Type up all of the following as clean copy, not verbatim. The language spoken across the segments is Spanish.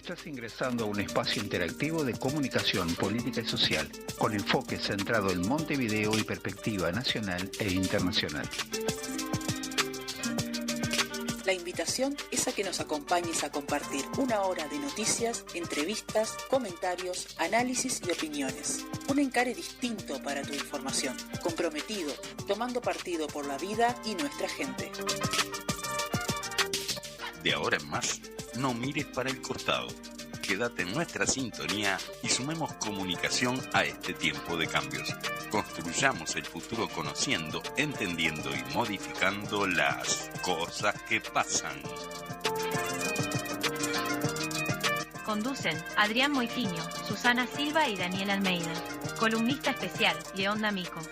Estás ingresando a un espacio interactivo de comunicación política y social, con enfoque centrado en Montevideo y perspectiva nacional e internacional. La invitación es a que nos acompañes a compartir una hora de noticias, entrevistas, comentarios, análisis y opiniones. Un encare distinto para tu información, comprometido, tomando partido por la vida y nuestra gente. De ahora en más, no mires para el costado. Quédate en nuestra sintonía y sumemos comunicación a este tiempo de cambios. Construyamos el futuro conociendo, entendiendo y modificando las cosas que pasan. Conducen Adrián Moitiño, Susana Silva y Daniel Almeida. Columnista especial, León D'Amico.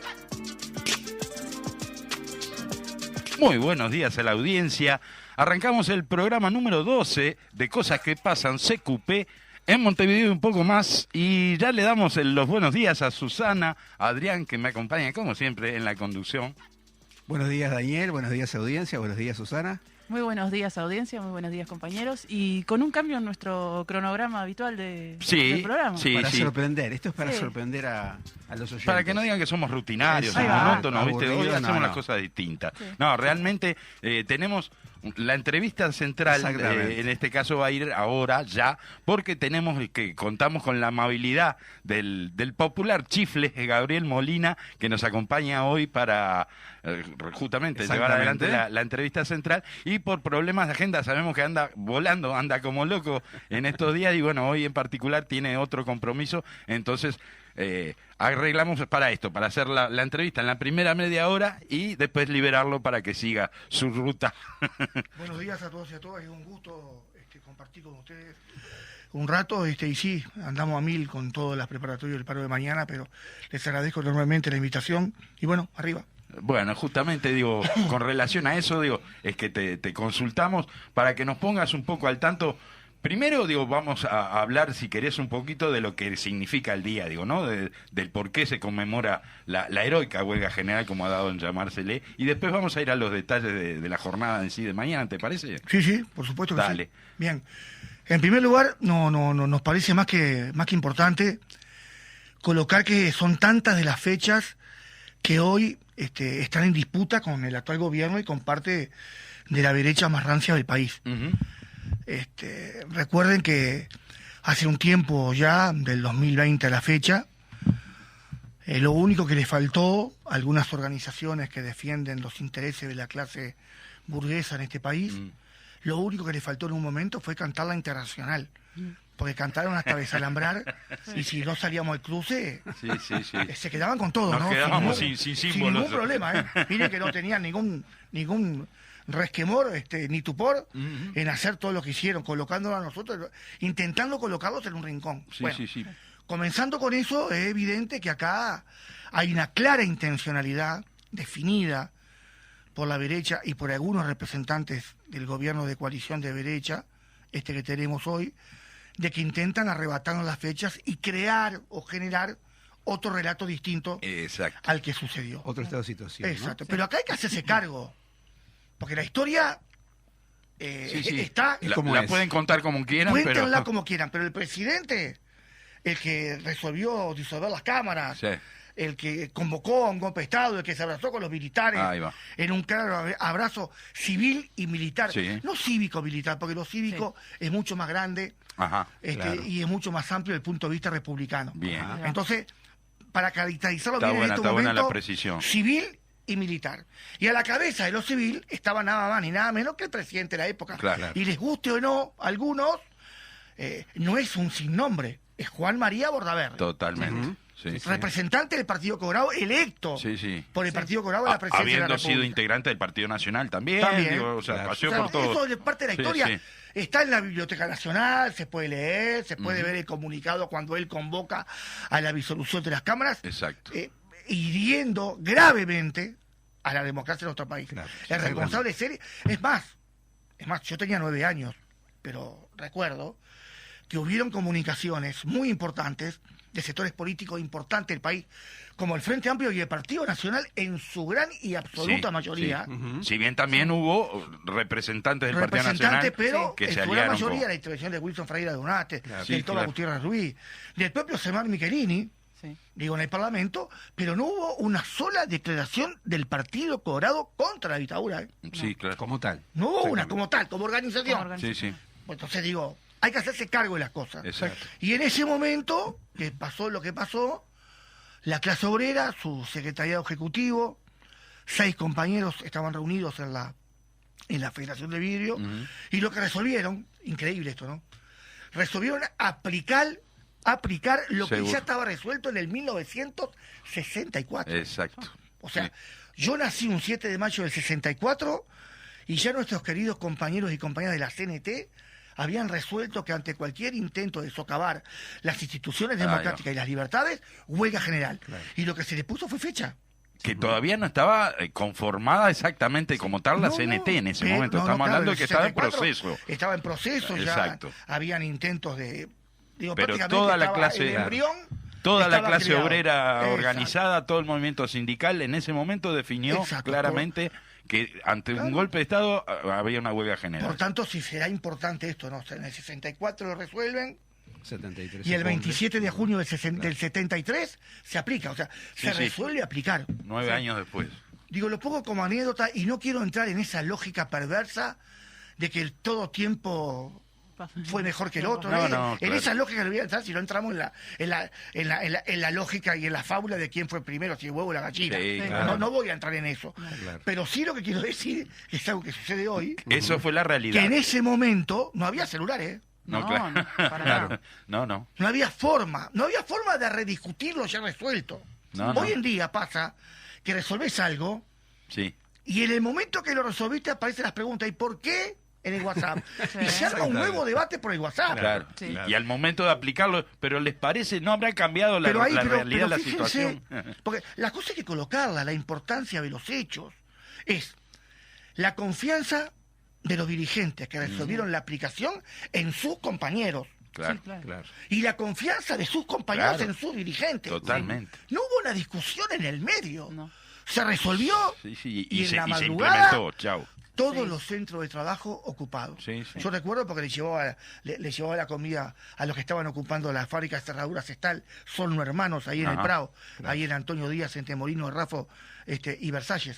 Muy buenos días a la audiencia. Arrancamos el programa número 12 de Cosas que Pasan, CQP, en Montevideo y un poco más. Y ya le damos los buenos días a Susana, a Adrián, que me acompaña como siempre en la conducción. Buenos días, Daniel, buenos días, audiencia, buenos días, Susana. Muy buenos días, audiencia, muy buenos días, compañeros. Y con un cambio en nuestro cronograma habitual del programa. Sí, para sorprender, esto es para sorprender a los oyentes. Para que no digan que somos rutinarios, monótonos, ¿viste? Hoy hacemos las cosas distintas. Sí. No, realmente tenemos la entrevista central, en este caso va a ir ahora, ya, porque contamos con la amabilidad del popular chifle Gabriel Molina, que nos acompaña hoy para justamente llevar adelante la entrevista central, y por problemas de agenda sabemos que anda volando, anda como loco en estos días, y bueno, hoy en particular tiene otro compromiso, entonces arreglamos para esto, para hacer la entrevista en la primera media hora y después liberarlo para que siga su ruta. Buenos días a todos y a todas, es un gusto compartir con ustedes un rato, y sí, andamos a mil con todas las preparatorias del paro de mañana, pero les agradezco enormemente la invitación y bueno, arriba. Bueno, justamente digo, con relación a eso, es que te consultamos para que nos pongas un poco al tanto. Primero, vamos a hablar, si querés, un poquito de lo que significa el día, ¿no? Del por qué se conmemora la heroica huelga general, como ha dado en llamársele, y después vamos a ir a los detalles de la jornada en sí de mañana, ¿te parece? Sí, por supuesto que Dale. Sí. Bien. En primer lugar, no nos parece más que importante colocar que son tantas de las fechas que hoy están en disputa con el actual gobierno y con parte de la derecha más rancia del país. Uh-huh. Recuerden que hace un tiempo ya, del 2020 a la fecha, lo único que le faltó a algunas organizaciones que defienden los intereses de la clase burguesa en este país, lo único que le faltó en un momento fue cantar la Internacional, porque cantaron hasta desalambrar y si no salíamos al cruce, se quedaban con todo. Nos quedábamos sin símbolos. Sin ningún problema, Miren que no tenían ningún resquemor, ni tupor en hacer todo lo que hicieron, colocándolo a nosotros, intentando colocarlos en un rincón. Comenzando con eso, es evidente que acá hay una clara intencionalidad definida por la derecha y por algunos representantes del gobierno de coalición de derecha, que tenemos hoy, de que intentan arrebatarnos las fechas y crear o generar otro relato distinto al que sucedió. Otro estado de situación. Exacto, ¿no? Pero acá hay que hacerse cargo. Porque la historia está... La pueden contar como quieran, Cuéntenla como quieran, pero el presidente, el que resolvió disolver las cámaras, el que convocó a un golpe de Estado, el que se abrazó con los militares, en un claro abrazo civil y militar. No cívico-militar, porque lo cívico es mucho más grande y es mucho más amplio desde el punto de vista republicano. Bien. Entonces, para caracterizarlo bien en este momento, la precisión. Civil y militar. Y a la cabeza de lo civil estaba nada más ni nada menos que el presidente de la época. Claro. Y les guste o no a algunos, no es un sin nombre, es Juan María Bordaberry. Totalmente. Representante del Partido Colorado, electo por el Partido Colorado en la presidencia de la Habiendo República. sido integrante del Partido Nacional también. Pasó por todo. Eso es parte de la historia. Está en la Biblioteca Nacional, se puede leer, se puede ver el comunicado cuando él convoca a la disolución de las cámaras. Exacto. Hiriendo gravemente a la democracia de nuestro país. El responsable es él. Es más, yo tenía 9 años, pero recuerdo que hubieron comunicaciones muy importantes de sectores políticos importantes del país, como el Frente Amplio y el Partido Nacional en su gran y absoluta mayoría. Sí. Si bien también hubo representantes del Partido Nacional pero que en se su aliaron gran mayoría la intervención de Wilson Ferreira Donate, del Toba Gutiérrez Ruiz, del propio Semar Michelini, digo, en el Parlamento, pero no hubo una sola declaración del Partido Colorado contra la dictadura. Sí, claro. Como tal. No hubo una como tal, como organización. Sí, sí. Pues entonces digo, hay que hacerse cargo de las cosas. Exacto. Y en ese momento, que pasó lo que pasó, la clase obrera, su secretariado ejecutivo, 6 compañeros estaban reunidos en la Federación de Vidrio, y lo que resolvieron, increíble esto, ¿no? Resolvieron aplicar lo que ya estaba resuelto en el 1964. Exacto. O sea, yo nací un 7 de mayo del 64 y ya nuestros queridos compañeros y compañeras de la CNT habían resuelto que ante cualquier intento de socavar las instituciones democráticas y las libertades, huelga general. Claro. Y lo que se le puso fue fecha. Que todavía no estaba conformada exactamente como tal la CNT en ese momento. Estamos hablando de que estaba en proceso. Estaba en proceso, Exacto. Ya habían intentos de... Digo, pero toda la clase... Toda la clase creado. Obrera organizada, todo el movimiento sindical, en ese momento definió claramente que ante un golpe de Estado había una huelga general. Por tanto, si será importante esto, ¿no? O sea, en el 64 lo resuelven, 73 y el 27 de junio del 73 se aplica, o sea, se resuelve aplicar. 9 años después. Digo, lo pongo como anécdota y no quiero entrar en esa lógica perversa de que todo tiempo fue mejor que el otro. En esa lógica le voy a entrar si no entramos en la lógica y en la fábula de quién fue primero, si el huevo o la gallina. No voy a entrar en eso. Pero sí lo que quiero decir es algo que sucede hoy. Eso fue la realidad. Que en ese momento no había celulares. Para nada. No había forma de rediscutir lo ya resuelto. Hoy en día pasa que resolvés algo y en el momento que lo resolviste aparecen las preguntas, ¿y por qué? En el WhatsApp. Y se arma un nuevo debate por el WhatsApp. Claro. Y al momento de aplicarlo, pero ¿les parece? ¿No habrá cambiado la realidad de la situación? Porque la cosa hay que colocarla, la importancia de los hechos. Es la confianza de los dirigentes que resolvieron la aplicación en sus compañeros. Claro. Y la confianza de sus compañeros en sus dirigentes. Totalmente. No hubo una discusión en el medio. Se resolvió y en la madrugada se implementó. Chau. Todos los centros de trabajo ocupados. Yo recuerdo porque le llevaba la comida a los que estaban ocupando la fábrica de cerraduras Estal, son hermanos ahí en el Prado, ahí en Antonio Díaz, entre Molino, Rafo y Versalles.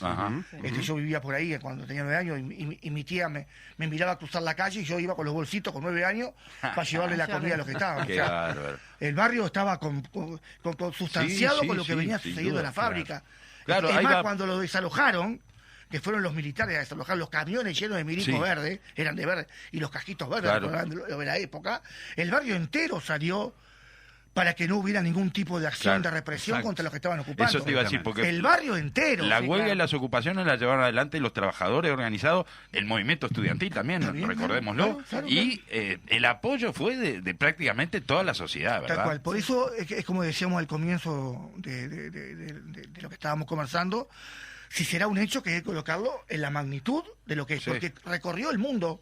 Yo vivía por ahí cuando tenía 9 años y mi tía me miraba a cruzar la calle y yo iba con los bolsitos con 9 años para llevarle la comida a los que estaban. El barrio estaba sustanciado con lo que venía sucediendo en la fábrica. Además, cuando lo desalojaron, que fueron los militares a desalojar los camiones llenos de milicos verdes, eran de verde, y los casquitos verdes de la época, el barrio entero salió para que no hubiera ningún tipo de acción de represión contra los que estaban ocupando. Eso te iba a decir, porque el barrio entero. La huelga y las ocupaciones las llevaron adelante los trabajadores organizados, el movimiento estudiantil también, recordémoslo, y el apoyo fue de prácticamente toda la sociedad, ¿verdad? Tal cual. Por eso es como decíamos al comienzo de lo que estábamos conversando, si será un hecho que hay que colocarlo en la magnitud de lo que es, porque recorrió el mundo.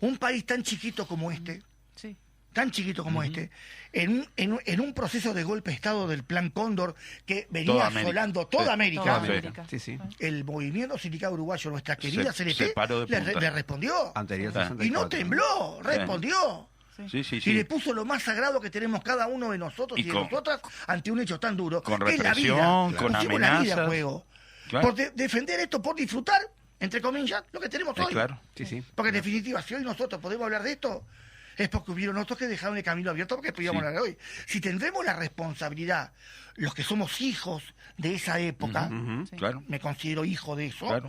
Un país tan chiquito como este, en un proceso de golpe de Estado del Plan Cóndor que venía asolando toda América. El movimiento sindical uruguayo, nuestra querida CNT, le respondió. Y no tembló, respondió. Y le puso lo más sagrado que tenemos cada uno de nosotros y de nosotras ante un hecho tan duro, con que represión, es la vida. con Pusimos amenazas. la vida a juego. Por defender esto, por disfrutar, entre comillas, lo que tenemos hoy. Porque en definitiva, si hoy nosotros podemos hablar de esto, es porque hubieron otros que dejaron el camino abierto porque podíamos hablar de hoy. Si tendremos la responsabilidad, los que somos hijos de esa época, me considero hijo de eso,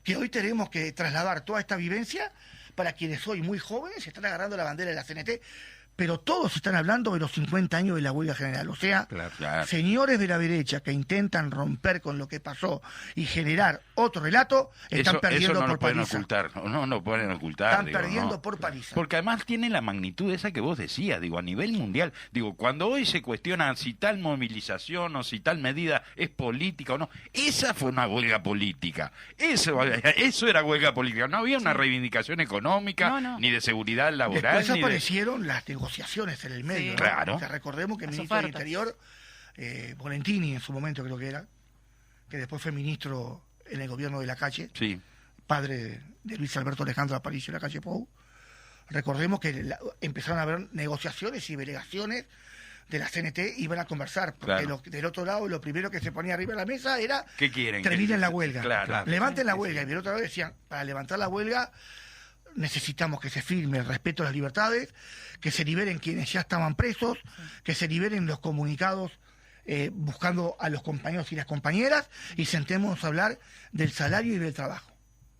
que hoy tenemos que trasladar toda esta vivencia para quienes hoy muy jóvenes se están agarrando la bandera de la CNT, pero todos están hablando de los 50 años de la huelga general. O sea, señores de la derecha que intentan romper con lo que pasó y generar otro relato, están perdiendo por paliza. No pueden ocultar. Están perdiendo por paliza. Porque además tiene la magnitud esa que vos decías, a nivel mundial. Cuando hoy se cuestiona si tal movilización o si tal medida es política o no, esa fue una huelga política. Eso era huelga política. No había una reivindicación económica, ni de seguridad laboral. Después aparecieron las negociaciones negociaciones en el medio. Sí. Claro. O sea, recordemos que el Las ministro del ofertas. Interior, Volentini en su momento creo que era, que después fue ministro en el gobierno de Lacalle, Sí. padre de Luis Alberto Alejandro Aparicio de Lacalle Pou, recordemos que empezaron a haber negociaciones y delegaciones de la CNT iban a conversar, porque Claro. del otro lado lo primero que se ponía arriba de la mesa era ¿Qué quieren? terminen la huelga, Claro. levanten la huelga, y del otro lado decían, para levantar la huelga necesitamos que se firme el respeto a las libertades, que se liberen quienes ya estaban presos, que se liberen los comunicados buscando a los compañeros y las compañeras, y sentémonos a hablar del salario y del trabajo.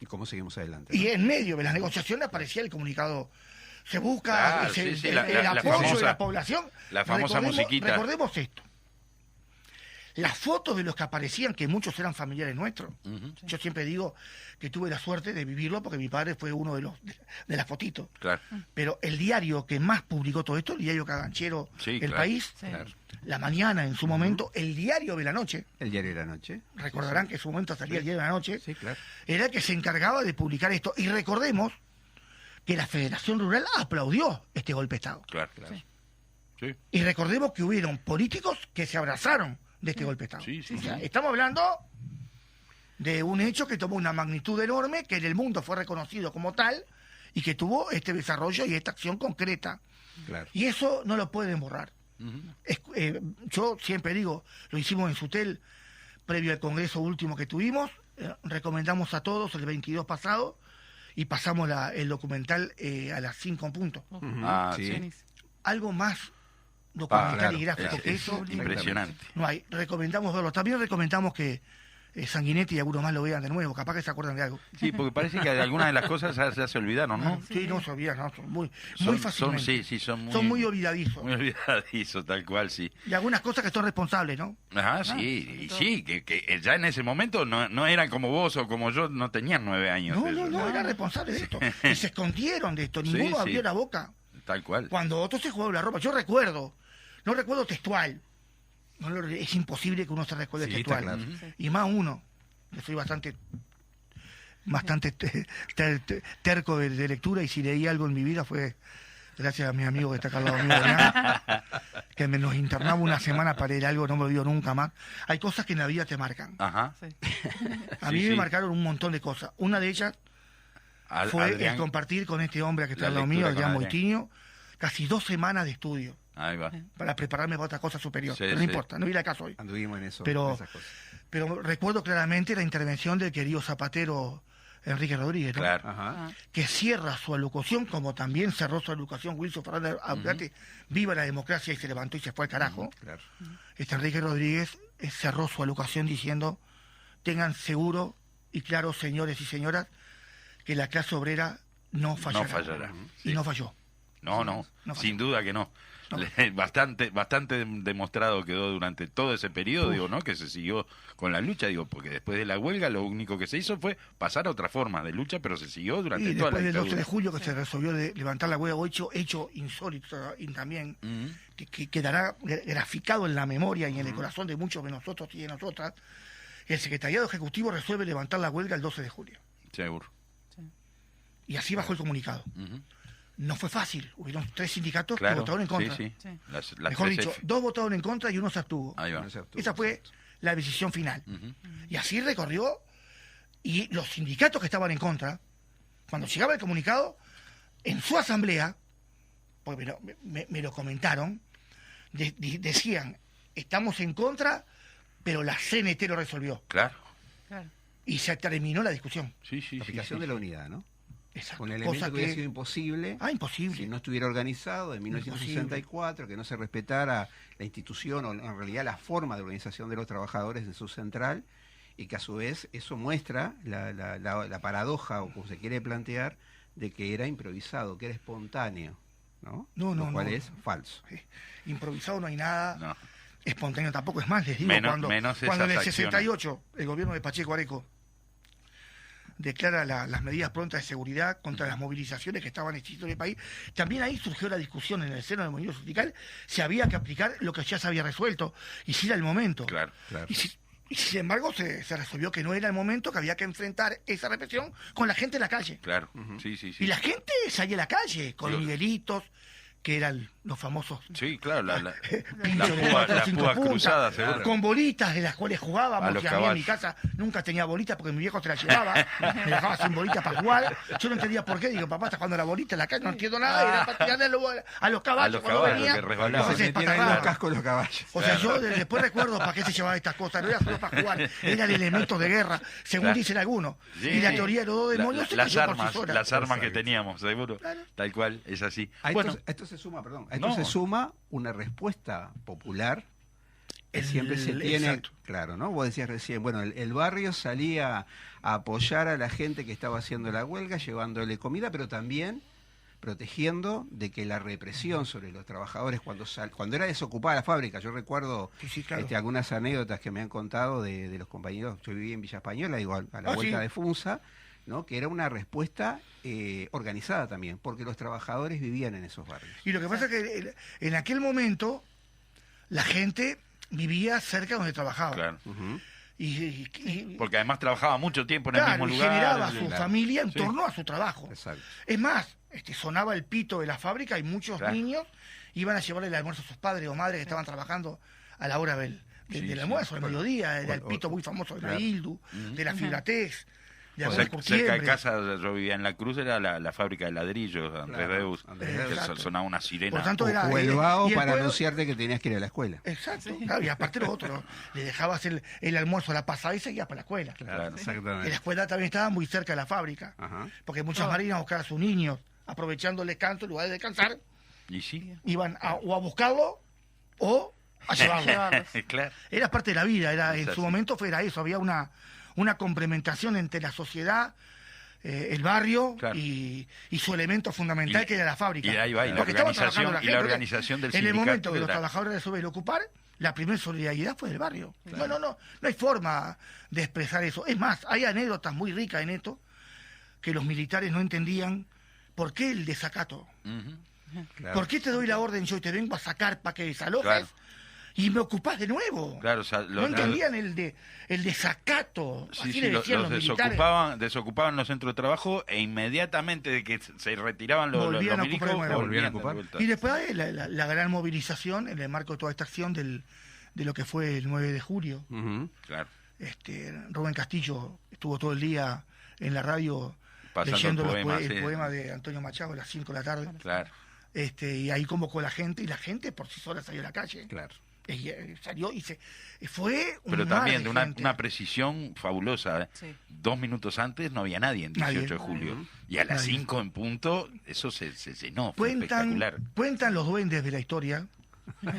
¿Y cómo seguimos adelante? Y en medio de las negociaciones aparecía el comunicado. Se busca Claro, el la apoyo famosa- de la población. la famosa musiquita. Recordemos esto. Las fotos de los que aparecían, que muchos eran familiares nuestros. Ujú. Yo siempre digo que tuve la suerte de vivirlo porque mi padre fue uno de las fotitos. Claro. Pero el diario que más publicó todo esto, el diario caganchero Sí, El claro. País, Sí. Claro. La Mañana en su momento, el diario de la noche, El diario de la noche. recordarán que en su momento salía el diario de la noche, Sí, claro. era el que se encargaba de publicar esto. Y recordemos que la Federación Rural aplaudió este golpe de Estado. Claro. Sí. Sí. Y recordemos que hubieron políticos que se abrazaron de este golpe de Estado. Sí, sí, O sea, sí. estamos hablando de un hecho que tomó una magnitud enorme, que en el mundo fue reconocido como tal, y que tuvo este desarrollo y esta acción concreta. Claro. Y eso no lo pueden borrar. Ujú. Yo siempre digo, lo hicimos en Sutel, previo al congreso último que tuvimos, recomendamos a todos el 22 pasado, y pasamos el documental a las 5 en punto. Ujú, Ah, sí. sí. Algo más documental claro. y gráfico que Es eso impresionante. no hay. Recomendamos verlo. También recomendamos que Sanguinetti y algunos más lo vean de nuevo, capaz que se acuerdan de algo. Sí, porque parece que algunas de las cosas ya se olvidaron, ¿no? Sí, no se olvidan, no, son muy Son fácilmente. son muy olvidadizos. muy olvidadizos, tal cual, sí. Y algunas cosas que son responsables, ¿no? Ajá, sí, y sí, que ya en ese momento no eran como vos o como yo, no tenían 9 años. No, ellos, eran responsables de esto. Y se escondieron de esto, Sí, ninguno sí. abrió la boca. Tal cual. Cuando otros se jugaban la ropa, yo recuerdo, no recuerdo textual, es imposible que uno se recuerde Sí, está textual. claro. Y más uno, que soy bastante terco de lectura, y si leí algo en mi vida fue gracias a mi amigo que está acá al lado mío, Adrián, que nos internaba una semana para leer algo, no me olvido nunca más. Hay cosas que en la vida te marcan. Ajá. Sí. A Sí, mí sí. me marcaron un montón de cosas. Una de ellas fue Adrián- el compartir con este hombre que está La al lado mío, lectura con Adrián Adrián. Moitiño, casi 2 semanas de estudio Ahí va. para prepararme para otra cosa superior. Sí, Pero no sí. importa, no viene al caso hoy. Anduvimos en eso, Pero- en esas cosas. Pero recuerdo claramente la intervención del querido zapatero Enrique Rodríguez, ¿no? Claro. Ajá. Ah, Que cierra su alocución, como también cerró su alocución Wilson Fernández Aguirre, viva la democracia, y se levantó y se fue al carajo. Claro. Enrique Rodríguez cerró su alocución diciendo: tengan seguro y claro, señores y señoras, que la clase obrera no fallará. No fallará. Y Sí. no falló. No, No sin duda que no. No. Bastante demostrado quedó durante todo ese periodo, Uf. digo, ¿no? Que se siguió con la lucha, digo, porque después de la huelga lo único que se hizo fue pasar a otra forma de lucha, pero se siguió durante Y toda la después del 12 dictadura. de julio, que se resolvió de levantar la huelga, hecho insólito, y también Ujú. que quedará graficado en la memoria y en el corazón de muchos de nosotros y de nosotras. El secretariado ejecutivo resuelve levantar la huelga el 12 de julio. Seguro. Y así bajó el comunicado. Ujú. No fue fácil. Hubieron 3 sindicatos que Claro, votaron en contra. sí. Sí. Las Mejor 3 dicho, F. 2 votaron en contra y 1 se abstuvo. Ahí va. No se abstuvo, Esa fue exacto. la decisión final. Ujú. Y así recorrió. Y los sindicatos que estaban en contra, cuando llegaba el comunicado, en su asamblea, porque me lo comentaron, decían: estamos en contra, pero la CNT lo resolvió. Claro. claro. Y se terminó la discusión. Sí, sí, La sí, aplicación sí. de la unidad, ¿no? Exacto. Un elemento Cosa que hubiera sido imposible imposible. si no estuviera organizado en 1964, que no se respetara la institución o en realidad la forma de organización de los trabajadores en su central, y que a su vez eso muestra la paradoja, o como se quiere plantear, de que era improvisado, que era espontáneo, ¿no? No, Lo cual no. es falso. Improvisado no hay nada. No. Espontáneo tampoco. Es más, les digo, Menos cuando en el esas 68 el gobierno de Pacheco Areco declara las medidas prontas de seguridad contra las movilizaciones que estaban existiendo en el país, también ahí surgió la discusión en el seno del movimiento sindical si había que aplicar lo que ya se había resuelto y si era el momento. Claro. Claro. Y sin embargo se resolvió que no era el momento, que había que enfrentar esa represión con la gente en la calle. Claro. Sí, sí, sí. Y la gente salía a la calle con Sí. Miguelitos, que era los famosos. Sí, claro, las púas cruzadas, seguro. Con bolitas de las cuales jugábamos, los que a mí en mi casa nunca tenía bolitas porque mi viejo se las llevaba, me dejaba sin bolitas para jugar. Yo no entendía por qué, digo, papá está jugando la bolita en la calle, no entiendo nada, era para tirarle a los caballos cuando venía. Que resbalaban. Se metían en los cascos los caballos. O sea, yo después recuerdo para qué se llevaba estas cosas, no era solo para jugar, eran elementos de guerra, según dicen algunos. Sí, y la teoría de los dos demonios las armas que teníamos, seguro. Claro. Tal cual, es así. Esto se suma una respuesta popular que siempre se tiene. Exacto. Claro, ¿no? Vos decías recién, bueno, el barrio salía a apoyar a la gente que estaba haciendo la huelga, llevándole comida, pero también protegiendo de que la represión sobre los trabajadores cuando era desocupada la fábrica. Yo recuerdo claro. Algunas anécdotas que me han contado de los compañeros. Yo viví en Villa Española, digo, a la vuelta de Funza, ¿no? Que era una respuesta organizada también, porque los trabajadores vivían en esos barrios. Y lo que pasa es que en aquel momento la gente vivía cerca donde trabajaba. Claro. Uh-huh. Porque además trabajaba mucho tiempo en el mismo lugar. Y generaba su familia en torno a su trabajo. Exacto. Es más, sonaba el pito de la fábrica y muchos niños iban a llevarle el almuerzo a sus padres o madres que estaban trabajando a la hora del almuerzo, al mediodía. Era el pito muy famoso de la Hildu, de la Fibratex. Cerca de casa, yo vivía en La Cruz, era la fábrica de ladrillos, Andrés Deus, que sonaba una sirena. Por tanto, era, o el vago para anunciarte que tenías que ir a la escuela. Exacto, claro, y aparte lo otro, le dejabas el almuerzo a la pasada y seguías para la escuela. Claro, exactamente. Y la escuela también estaba muy cerca de la fábrica, porque muchas marinas buscaban a sus niños, aprovechando el descanso, en lugar de descansar, iban a buscarlo o a llevarlo. Claro. Era parte de la vida, en su momento era eso, había una complementación entre la sociedad, el barrio y su elemento fundamental, que era la fábrica. Y ahí va, la organización del sindicato. En el momento que los trabajadores resuelven ocupar, la primera solidaridad fue del barrio. Claro. No hay forma de expresar eso. Es más, hay anécdotas muy ricas en esto, que los militares no entendían por qué el desacato. Claro. ¿Por qué te doy la orden yo y te vengo a sacar para que desalojes? Claro. Y me ocupás de nuevo. Claro, no entendían el desacato. Así le decían los militares. Desocupaban los centros de trabajo e inmediatamente de que se retiraban los milicos, volvían a ocupar. Y después la gran movilización en el marco de toda esta acción de lo que fue el 9 de julio. Claro. Rubén Castillo estuvo todo el día en la radio leyendo el poema de Antonio Machado a las 5 de la tarde. Claro. Y ahí convocó a la gente, y la gente por sí sola salió a la calle. Claro. Salió y fue un pero también de una precisión fabulosa. Sí. 2 minutos antes no había nadie en 18 de julio. Y a las 5 en punto, eso se llenó. Fue espectacular. Cuentan los duendes de la historia,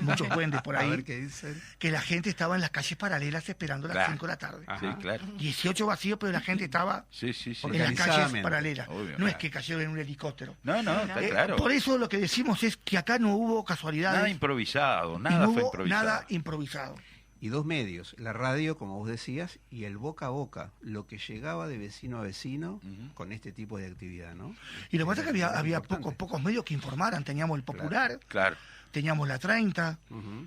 muchos duendes por ahí, a ver qué dicen, que la gente estaba en las calles paralelas esperando a las 5 de la tarde. Sí, claro. 18 vacíos, pero la gente estaba en las calles paralelas. Obvio, no es que cayeron en un helicóptero. No, está claro. Por eso lo que decimos es que acá no hubo casualidades. Nada improvisado, nada fue improvisado. Nada improvisado. Y 2 medios, la radio, como vos decías, y el boca a boca, lo que llegaba de vecino a vecino con este tipo de actividad, ¿no? Y lo que pasa es que había pocos medios que informaran. Teníamos el Popular, claro. Teníamos la 30,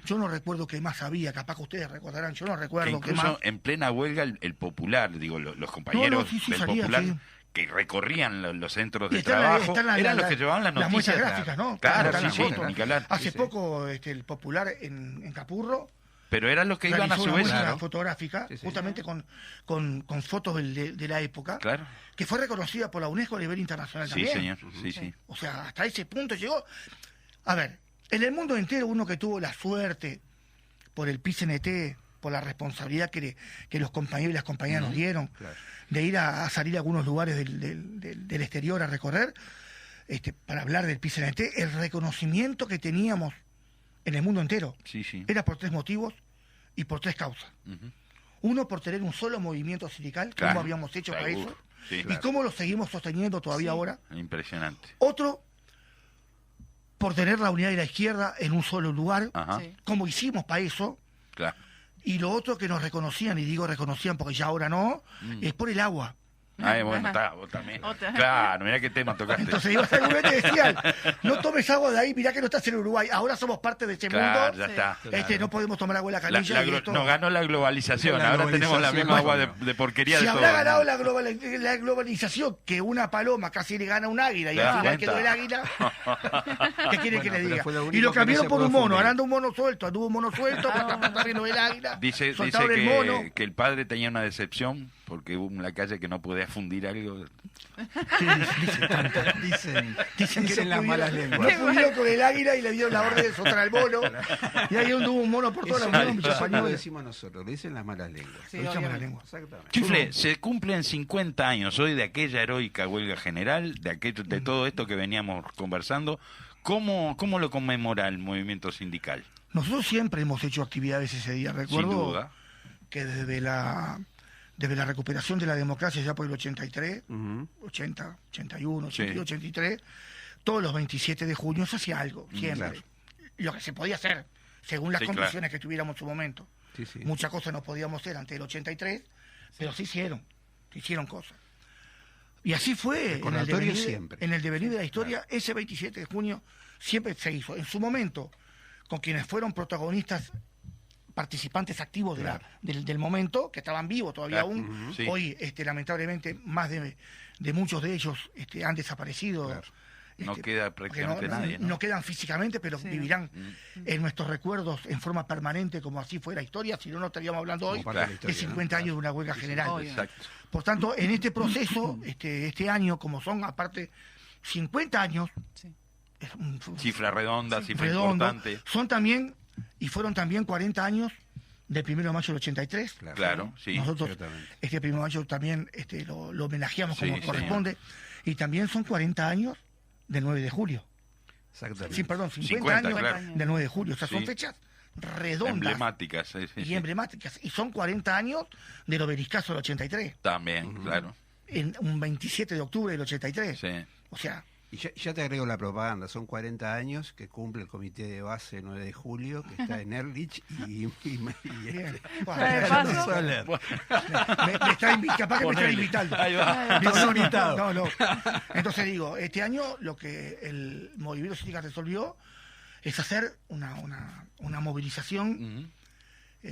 yo no recuerdo qué más había, capaz que ustedes recordarán, yo no recuerdo qué más. Incluso en plena huelga el Popular, digo, los compañeros del salía, Popular, que recorrían los centros de trabajo, eran los que llevaban las noticias. Las muestras gráficas, ¿no? Claro, Hace poco el Popular en Capurro, pero eran los que iban a su vez. Una fotográfica, justamente con fotos de la época, que fue reconocida por la UNESCO a nivel internacional también. Sí, señor, sí. O sea, hasta ese punto llegó. A ver, en el mundo entero, uno que tuvo la suerte por el PCNT, por la responsabilidad que los compañeros y las compañeras nos dieron, de ir a salir a algunos lugares del exterior a recorrer, para hablar del PCNT, el reconocimiento que teníamos en el mundo entero era por 3 motivos y por 3 causas. Uno, por tener un solo movimiento sindical, cómo habíamos hecho para eso, y cómo lo seguimos sosteniendo todavía ahora. Impresionante. Otro, por tener la unidad de la izquierda en un solo lugar, como hicimos para eso. Claro. Y lo otro que nos reconocían, y digo reconocían porque ya ahora no, es por el agua. Bueno, está, vos también. Claro, mirá qué tema tocaste. Entonces ibas al gobierno y decían, no tomes agua de ahí, mirá que no estás en Uruguay. Ahora somos parte de este mundo. Ya está. No podemos tomar agua de la canilla. Nos ganó la globalización. Ahora tenemos la misma agua de porquería de todo. Si habrá ganado la globalización, que una paloma casi le gana a un águila y al final quedó el águila, ¿qué quiere que le diga? Y lo cambiaron por un mono. Ahora anda un mono suelto, anduvo un mono suelto, está viendo el águila. Dice que el padre tenía una decepción porque hubo en la calle que no podía fundir algo. Dicen las malas lenguas. No fundió con el águila y le dieron la orden de soltar al mono. Y ahí anduvo un mono por toda la Unión. Eso lo decimos nosotros, lo dicen las malas lenguas. Sí, lo malas lenguas. Chifle, se cumplen 50 años hoy de aquella heroica huelga general, de todo esto que veníamos conversando. ¿Cómo lo conmemora el movimiento sindical? Nosotros siempre hemos hecho actividades ese día. Recuerdo Sin duda. Que desde la recuperación de la democracia ya por el 83, 80, 81, 82, 83, todos los 27 de junio se hacía algo, siempre. Claro. Lo que se podía hacer, según las condiciones que tuviéramos en su momento. Muchas cosas no podíamos hacer antes del 83, pero se hicieron cosas. Y así fue en el devenir de la historia. Ese 27 de junio siempre se hizo. En su momento, con quienes fueron protagonistas, participantes activos del momento, que estaban vivos todavía aún. Hoy, lamentablemente, más de muchos de ellos han desaparecido. No queda prácticamente nadie. No quedan físicamente, pero vivirán en nuestros recuerdos en forma permanente, como así fue la historia, si no estaríamos hablando hoy de 50 años de una huelga general. Exacto. Por tanto, en este proceso, este año, como son aparte 50 años, cifra redonda, cifra importante. Fueron también 40 años del 1 de mayo del 83. Claro, sí. Nosotros 1 de mayo también lo homenajeamos como corresponde. Y también son 40 años del 9 de julio. Exactamente. Sí, perdón, 50 años del 9 de julio. O sea, son fechas redondas. Emblemáticas. Emblemáticas. Y son 40 años del obeliscazo del 83. También, claro. En un 27 de octubre del 83. Sí. O sea... Y ya te agrego la propaganda, son 40 años que cumple el comité de base 9 de julio, que está en Erlich y me está invitando. Ahí va. No. Entonces digo, este año lo que el movimiento sindical resolvió es hacer una movilización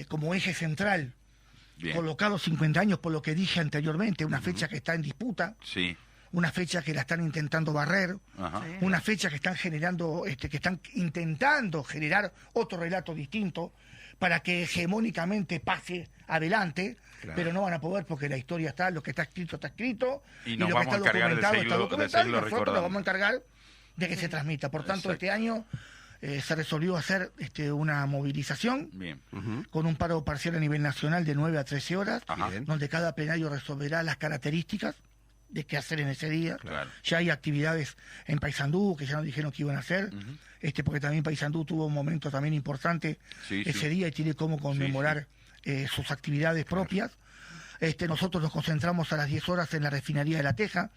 como eje central, colocado 50 años por lo que dije anteriormente, una fecha que está en disputa. Sí. Una fecha que la están intentando barrer, una fecha que están generando, que están intentando generar otro relato distinto para que hegemónicamente pase adelante, pero no van a poder porque la historia está, lo que está escrito, y lo que está documentado está documentado, y nosotros nos vamos a encargar de que se transmita. Por tanto, este año se resolvió hacer una movilización con un paro parcial a nivel nacional de 9 a 13 horas, donde cada plenario resolverá las características de qué hacer en ese día. Ya hay actividades en Paysandú que ya nos dijeron que iban a hacer, porque también Paysandú tuvo un momento también importante ese día y tiene cómo conmemorar sus actividades propias. Nosotros nos concentramos a las 10 horas en la refinería de La Teja.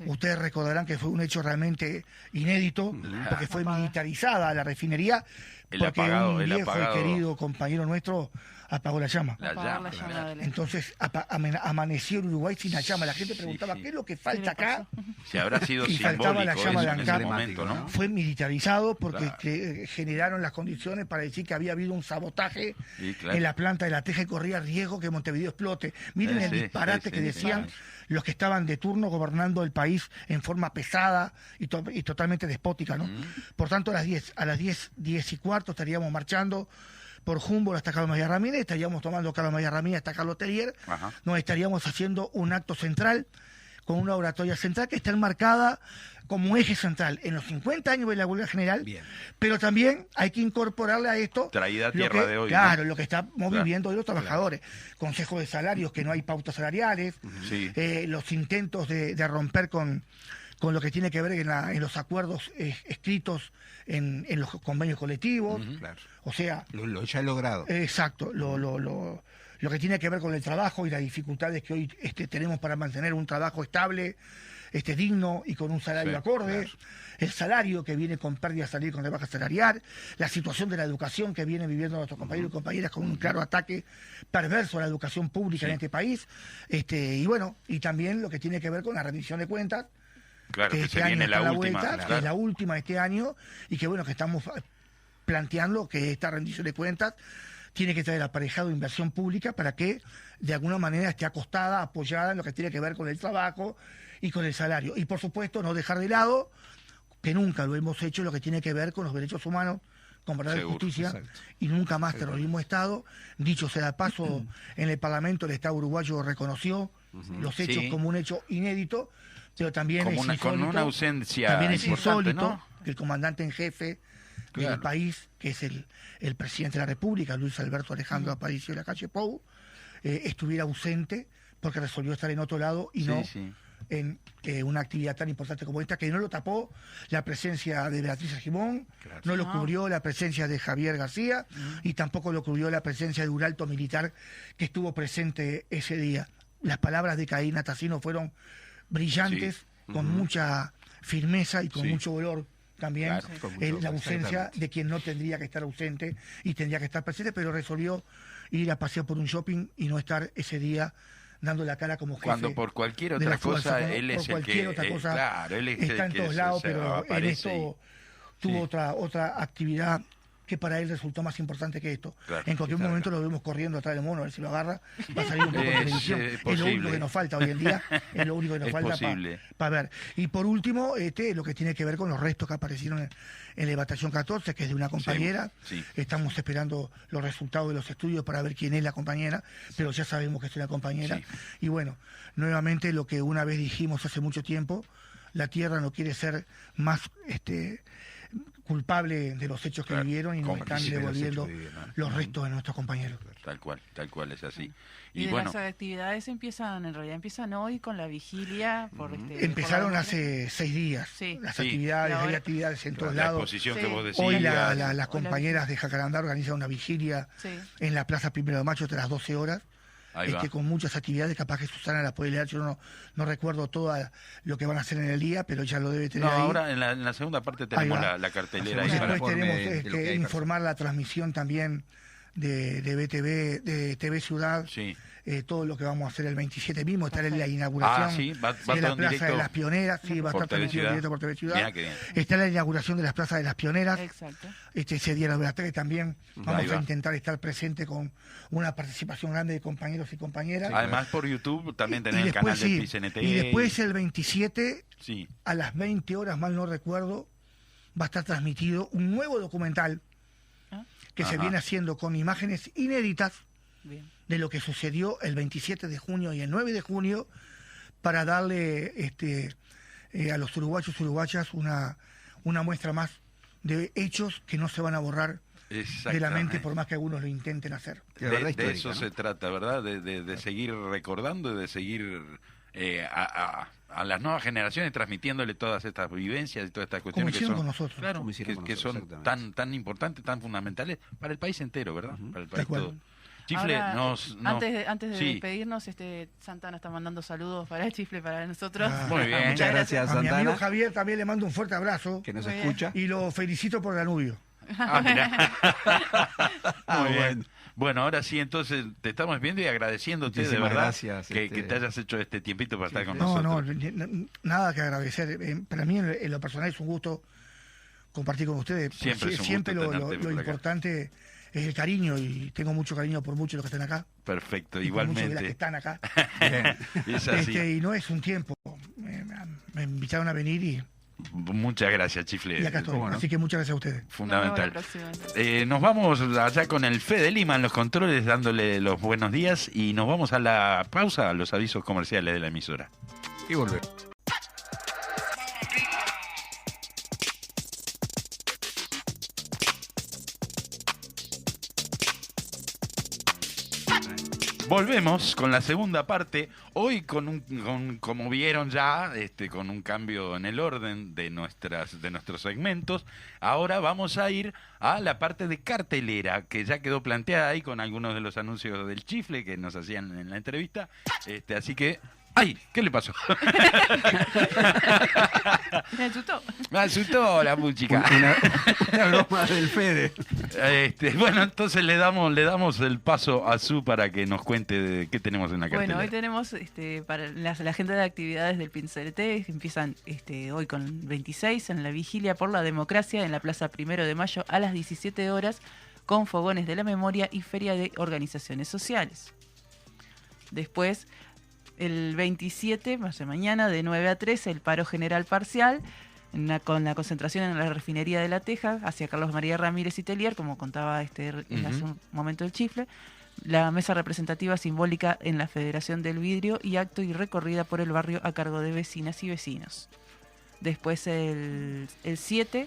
Ustedes recordarán que fue un hecho realmente inédito, porque fue militarizada la refinería, porque un viejo y querido compañero nuestro apagó la llama. Entonces amaneció en Uruguay sin la llama. La gente preguntaba, ¿qué es lo que falta acá? Si habrá sido y faltaba la llama de ese momento, ¿no? Fue militarizado porque generaron las condiciones para decir que había habido un sabotaje en la planta de La Teja y corría riesgo que Montevideo explote. Miren el disparate que decían los que estaban de turno gobernando el país en forma pesada y totalmente despótica, ¿no? Por tanto, a las 10 y cuarto estaríamos marchando por Humboldt hasta Carlos María Ramírez, estaríamos tomando Carlos María Ramírez hasta Carlos Tellier, nos estaríamos haciendo un acto central con una oratoria central que está enmarcada como eje central en los 50 años de la huelga general, pero también hay que incorporarle a esto traída tierra de hoy, claro, lo que estamos viviendo hoy los trabajadores, consejo de salarios, que no hay pautas salariales, los intentos de romper con lo que tiene que ver en los acuerdos escritos en los convenios colectivos. O sea... Lo ya he logrado. Exacto. Lo que tiene que ver con el trabajo y las dificultades que hoy tenemos para mantener un trabajo estable, digno y con un salario acorde, claro. El salario que viene con pérdida salarial, con rebaja salarial, la situación de la educación que vienen viviendo nuestros compañeros y compañeras con un claro ataque perverso a la educación pública en este país, y bueno, y también lo que tiene que ver con la rendición de cuentas, Claro, que que este se año viene está la a última. vuelta, que es la última de este año, y que bueno, que estamos planteando que esta rendición de cuentas tiene que traer aparejado inversión pública para que de alguna manera esté acostada, apoyada en lo que tiene que ver con el trabajo y con el salario. Y por supuesto no dejar de lado, que nunca lo hemos hecho, lo que tiene que ver con los derechos humanos, con verdad y justicia, y nunca más terrorismo de Estado. Dicho sea de paso, en el Parlamento el Estado uruguayo reconoció los hechos como un hecho inédito, pero también como es insólito, con una ausencia también es insólito, ¿no? que el comandante en jefe del país, que es el presidente de la República, Luis Alberto Alejandro Aparicio de la Calle Pou, estuviera ausente porque resolvió estar en otro lado y no en una actividad tan importante como esta, que no lo tapó la presencia de Beatriz Argimón, no lo cubrió la presencia de Javier García y tampoco lo cubrió la presencia de un alto militar que estuvo presente ese día. Las palabras de Caína Tassino fueron brillantes, con mucha firmeza y con mucho dolor también, la ausencia de quien no tendría que estar ausente y tendría que estar presente, pero resolvió ir a pasear por un shopping y no estar ese día dando la cara como jefe. Cuando por cualquier otra cosa él es el que... Claro, él está en todos lados, pero en esto tuvo otra actividad que para él resultó más importante que esto. Claro, en cualquier momento lo vemos corriendo atrás del mono, a ver si lo agarra, va a salir un poco de televisión. Es lo único que nos falta hoy en día, es lo único que nos falta para ver. Y por último, lo que tiene que ver con los restos que aparecieron en la Batallón 14, que es de una compañera. Estamos esperando los resultados de los estudios para ver quién es la compañera, pero ya sabemos que es una compañera. Y bueno, nuevamente lo que una vez dijimos hace mucho tiempo, la Tierra no quiere ser más culpable de los hechos que vivieron y nos están devolviendo los restos de nuestros compañeros. Tal cual es así. Y bueno, las actividades empiezan hoy con la vigilia. Empezaron hace 6 días. Las actividades, hay actividades en todos lados. La exposición que vos decías. Hoy las compañeras de Jacarandá organizan una vigilia en la Plaza 1 de Mayo hasta las 12 horas. Con muchas actividades, capaz que Susana la puede leer, yo no recuerdo todo lo que van a hacer en el día, pero ya lo debe tener ahí. Ahora en la segunda parte tenemos la cartelera. Después tenemos que informar la transmisión también de BTV, de TV Ciudad, todo lo que vamos a hacer el 27 mismo, estar en la inauguración de la Plaza de las Pioneras, va a estar transmitido directo por TV Ciudad. Está en la inauguración de las Plazas de las Pioneras, ese día de las 3 también vamos a intentar estar presente con una participación grande de compañeros y compañeras. Además por YouTube también tenés el canal del PICNT. Y después el 27, a las 20 horas, mal no recuerdo, va a estar transmitido un nuevo documental que se viene haciendo con imágenes inéditas de lo que sucedió el 27 de junio y el 9 de junio para darle a los uruguayos y uruguayas una muestra más de hechos que no se van a borrar de la mente por más que algunos lo intenten hacer. De eso se trata, ¿verdad? De seguir recordando y de seguir a las nuevas generaciones transmitiéndole todas estas vivencias y todas estas cuestiones que son, con nosotros. Que son tan importantes, tan fundamentales para el país entero, ¿verdad? Para el país todo. Chifle, antes de despedirnos, Santana está mandando saludos para el Chifle, para nosotros. Muy bien. Muchas gracias, Santana. A mi amigo Javier también le mando un fuerte abrazo. Que nos escucha. Y lo felicito por Danubio. Muy bien. Bueno, ahora sí, entonces te estamos viendo y agradeciéndote de verdad gracias, que te hayas hecho este tiempito para estar con nosotros. No, nada que agradecer. Para mí, en lo personal, es un gusto compartir con ustedes. Siempre lo importante es el cariño, y tengo mucho cariño por muchos de los que están acá. Perfecto, y igualmente. Por muchos de las que están acá. Bien, es así. Y no es un tiempo. Me invitaron a venir y... Muchas gracias, Chifle. Y acá estoy. Así que muchas gracias a ustedes. Fundamental. Nos vamos allá con el Fede Lima en los controles, dándole los buenos días, y nos vamos a la pausa, a los avisos comerciales de la emisora. Y volvemos. Volvemos con la segunda parte, hoy como vieron ya, con un cambio en el orden de nuestros segmentos. Ahora vamos a ir a la parte de cartelera, que ya quedó planteada ahí con algunos de los anuncios del Chifle que nos hacían en la entrevista. Así que ¡Ay! ¿Qué le pasó? Me asustó la música. Una broma del Fede. Bueno, entonces le damos el paso a Su para que nos cuente de qué tenemos en la cartelera. Bueno, hoy tenemos para la agenda de actividades del PIN-CNT, que empiezan hoy con 26 en la Vigilia por la Democracia en la Plaza 1 de Mayo a las 17 horas con fogones de la memoria y feria de organizaciones sociales. Después, el 27, más de mañana, de 9 a 13, el paro general parcial, con la concentración en la refinería de La Teja, hacia Carlos María Ramírez y Telier, como contaba hace un momento el Chifle, la mesa representativa simbólica en la Federación del Vidrio y acto y recorrida por el barrio a cargo de vecinas y vecinos. Después, el 7...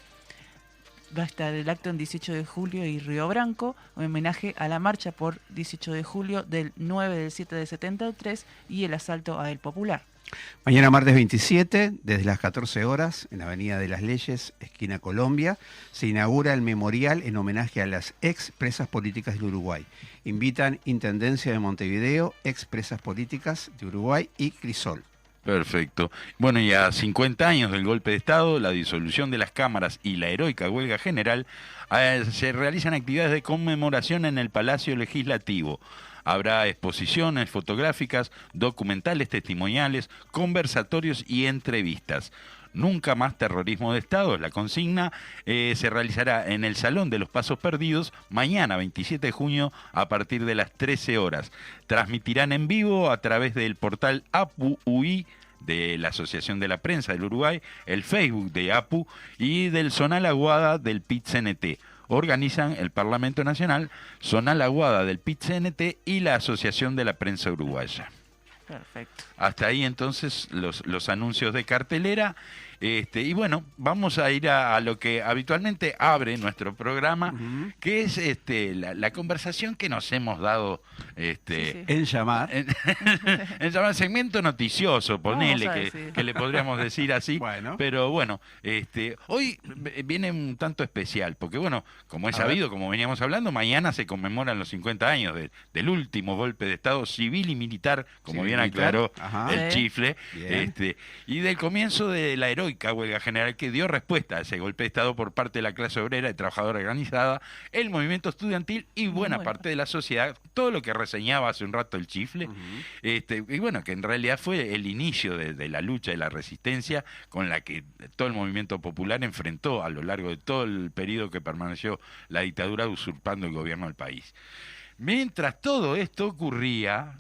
va a estar el acto en 18 de julio y Río Branco, un homenaje a la marcha por 18 de julio del 9 del 7 de 73 y el asalto a El Popular. Mañana martes 27, desde las 14 horas, en la Avenida de las Leyes, esquina Colombia, se inaugura el memorial en homenaje a las ex presas políticas del Uruguay. Invitan Intendencia de Montevideo, ex presas políticas de Uruguay y Crisol. Perfecto. Bueno, y a 50 años del golpe de Estado, la disolución de las cámaras y la heroica huelga general, se realizan actividades de conmemoración en el Palacio Legislativo. Habrá exposiciones fotográficas, documentales, testimoniales, conversatorios y entrevistas. Nunca más terrorismo de Estado, la consigna se realizará en el Salón de los Pasos Perdidos mañana 27 de junio a partir de las 13 horas. Transmitirán en vivo a través del portal APU-UI de la Asociación de la Prensa del Uruguay, el Facebook de APU y del Zonal Aguada del PIT-CNT. Organizan el Parlamento Nacional, Zonal Aguada del PIT-CNT y la Asociación de la Prensa Uruguaya. Perfecto. Hasta ahí entonces los anuncios de cartelera. Y bueno, vamos a ir a lo que habitualmente abre nuestro programa, que es la conversación que nos hemos dado en llamar. En llamar segmento noticioso, ponele, que le podríamos decir así. Bueno. Pero bueno, hoy viene un tanto especial, porque bueno, como es sabido, como veníamos hablando, mañana se conmemoran los 50 años del último golpe de Estado civil y militar, como bien aclaró el Chifle, y del comienzo de la heroica huelga general que dio respuesta a ese golpe de Estado por parte de la clase obrera y trabajadora organizada, el movimiento estudiantil y buena parte de la sociedad, todo lo que reseñaba hace un rato el Chifle, y bueno, que en realidad fue el inicio de la lucha y la resistencia con la que todo el movimiento popular enfrentó a lo largo de todo el periodo que permaneció la dictadura usurpando el gobierno del país. Mientras todo esto ocurría,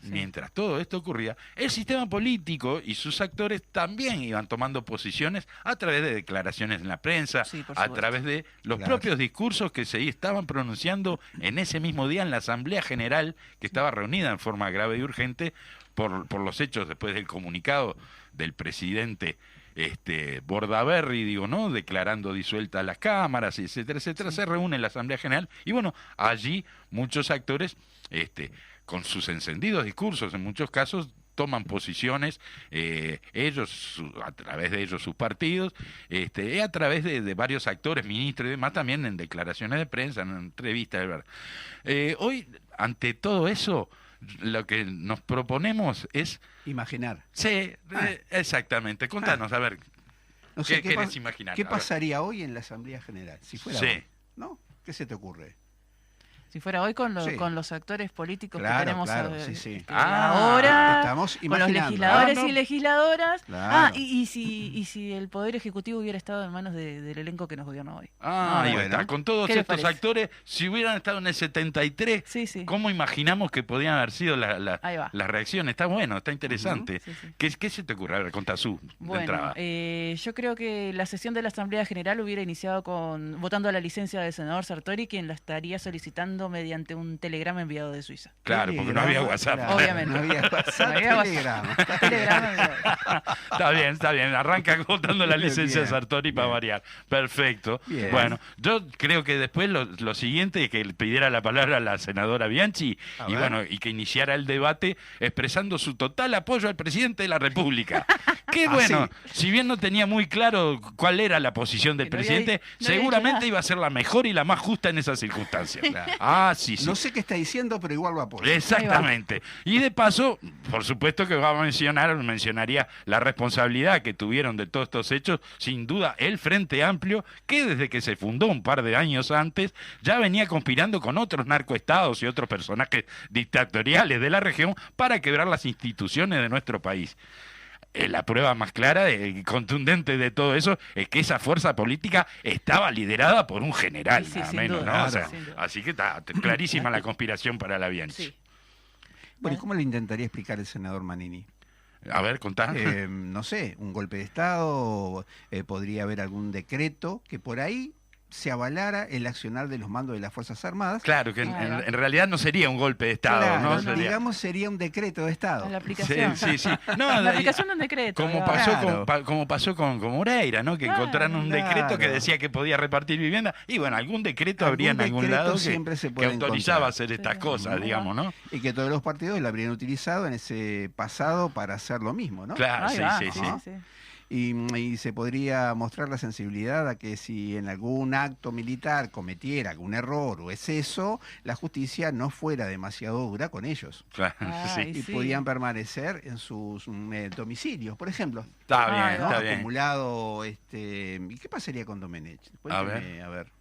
el sistema político y sus actores también iban tomando posiciones a través de declaraciones en la prensa, a través de los propios discursos que se estaban pronunciando en ese mismo día en la Asamblea General, que estaba reunida en forma grave y urgente por los hechos después del comunicado del presidente Bordaberry, declarando disueltas las cámaras, etcétera, etcétera. Se reúne en la Asamblea General y bueno, allí muchos actores, con sus encendidos discursos, en muchos casos toman posiciones, ellos, a través de ellos sus partidos, a través de varios actores, ministros y demás, también en declaraciones de prensa, en entrevistas. Hoy, ante todo eso, lo que nos proponemos es imaginar. Sí, exactamente. Contanos, a ver, no sé, ¿qué querés imaginar? ¿Qué pasaría hoy en la Asamblea General? Si fuera hoy, ¿no? ¿Qué se te ocurre? Si fuera hoy con los actores políticos que tenemos ahora, estamos con los legisladores y legisladoras. Y si el Poder Ejecutivo hubiera estado en manos del elenco que nos gobierna hoy. Ahí está. Con todos estos actores, si hubieran estado en el 73, ¿cómo imaginamos que podían haber sido las reacciones? Está bueno, está interesante. ¿Qué se te ocurre? A ver, contá de entrada. Yo creo que la sesión de la Asamblea General hubiera iniciado votando la licencia del senador Sartori, quien la estaría solicitando mediante un telegrama enviado de Suiza. Claro, porque no había WhatsApp. Obviamente. No había WhatsApp, telegrama. Está bien. Arranca votando la licencia de Sartori para variar. Perfecto. Bien. Bueno, yo creo que después lo siguiente es que le pidiera la palabra a la senadora Bianchi y que iniciara el debate expresando su total apoyo al presidente de la República. Qué bueno, si bien no tenía muy claro cuál era la posición del presidente, seguramente iba a ser la mejor y la más justa en esas circunstancias. Ah, sí. No sé qué está diciendo, pero igual lo apoyo. Exactamente. Y de paso, por supuesto que mencionaría la responsabilidad que tuvieron de todos estos hechos, sin duda, el Frente Amplio, que desde que se fundó un par de años antes, ya venía conspirando con otros narcoestados y otros personajes dictatoriales de la región para quebrar las instituciones de nuestro país. La prueba más clara y contundente de todo eso es que esa fuerza política estaba liderada por un general, sí, nada sin menos, duda, ¿no? O sea, sin duda. así que está clarísima la conspiración para la Bianchi. Sí. Bueno, ¿y cómo le intentaría explicar el senador Manini? A ver, contá. No sé, un golpe de Estado, podría haber algún decreto que por ahí se avalara el accionar de los mandos de las Fuerzas Armadas. Claro, que en realidad no sería un golpe de Estado, Claro, ¿no? digamos, sería un decreto de Estado. La aplicación. Sí. No, La aplicación de un decreto. Como pasó con Moreira, ¿no? Que encontraron un decreto que decía que podía repartir vivienda. Y bueno, algún decreto habría en algún lado que autorizaba hacer estas cosas, digamos, ¿no? Y que todos los partidos la habrían utilizado en ese pasado para hacer lo mismo, ¿no? Claro, sí. Y se podría mostrar la sensibilidad a que si en algún acto militar cometiera algún error o exceso, la justicia no fuera demasiado dura con ellos. Claro, Y podían permanecer en sus domicilios, por ejemplo. Está bien, ¿no? está bien. Acumulado, ¿y qué pasaría con Domenech? Cuénteme, a ver.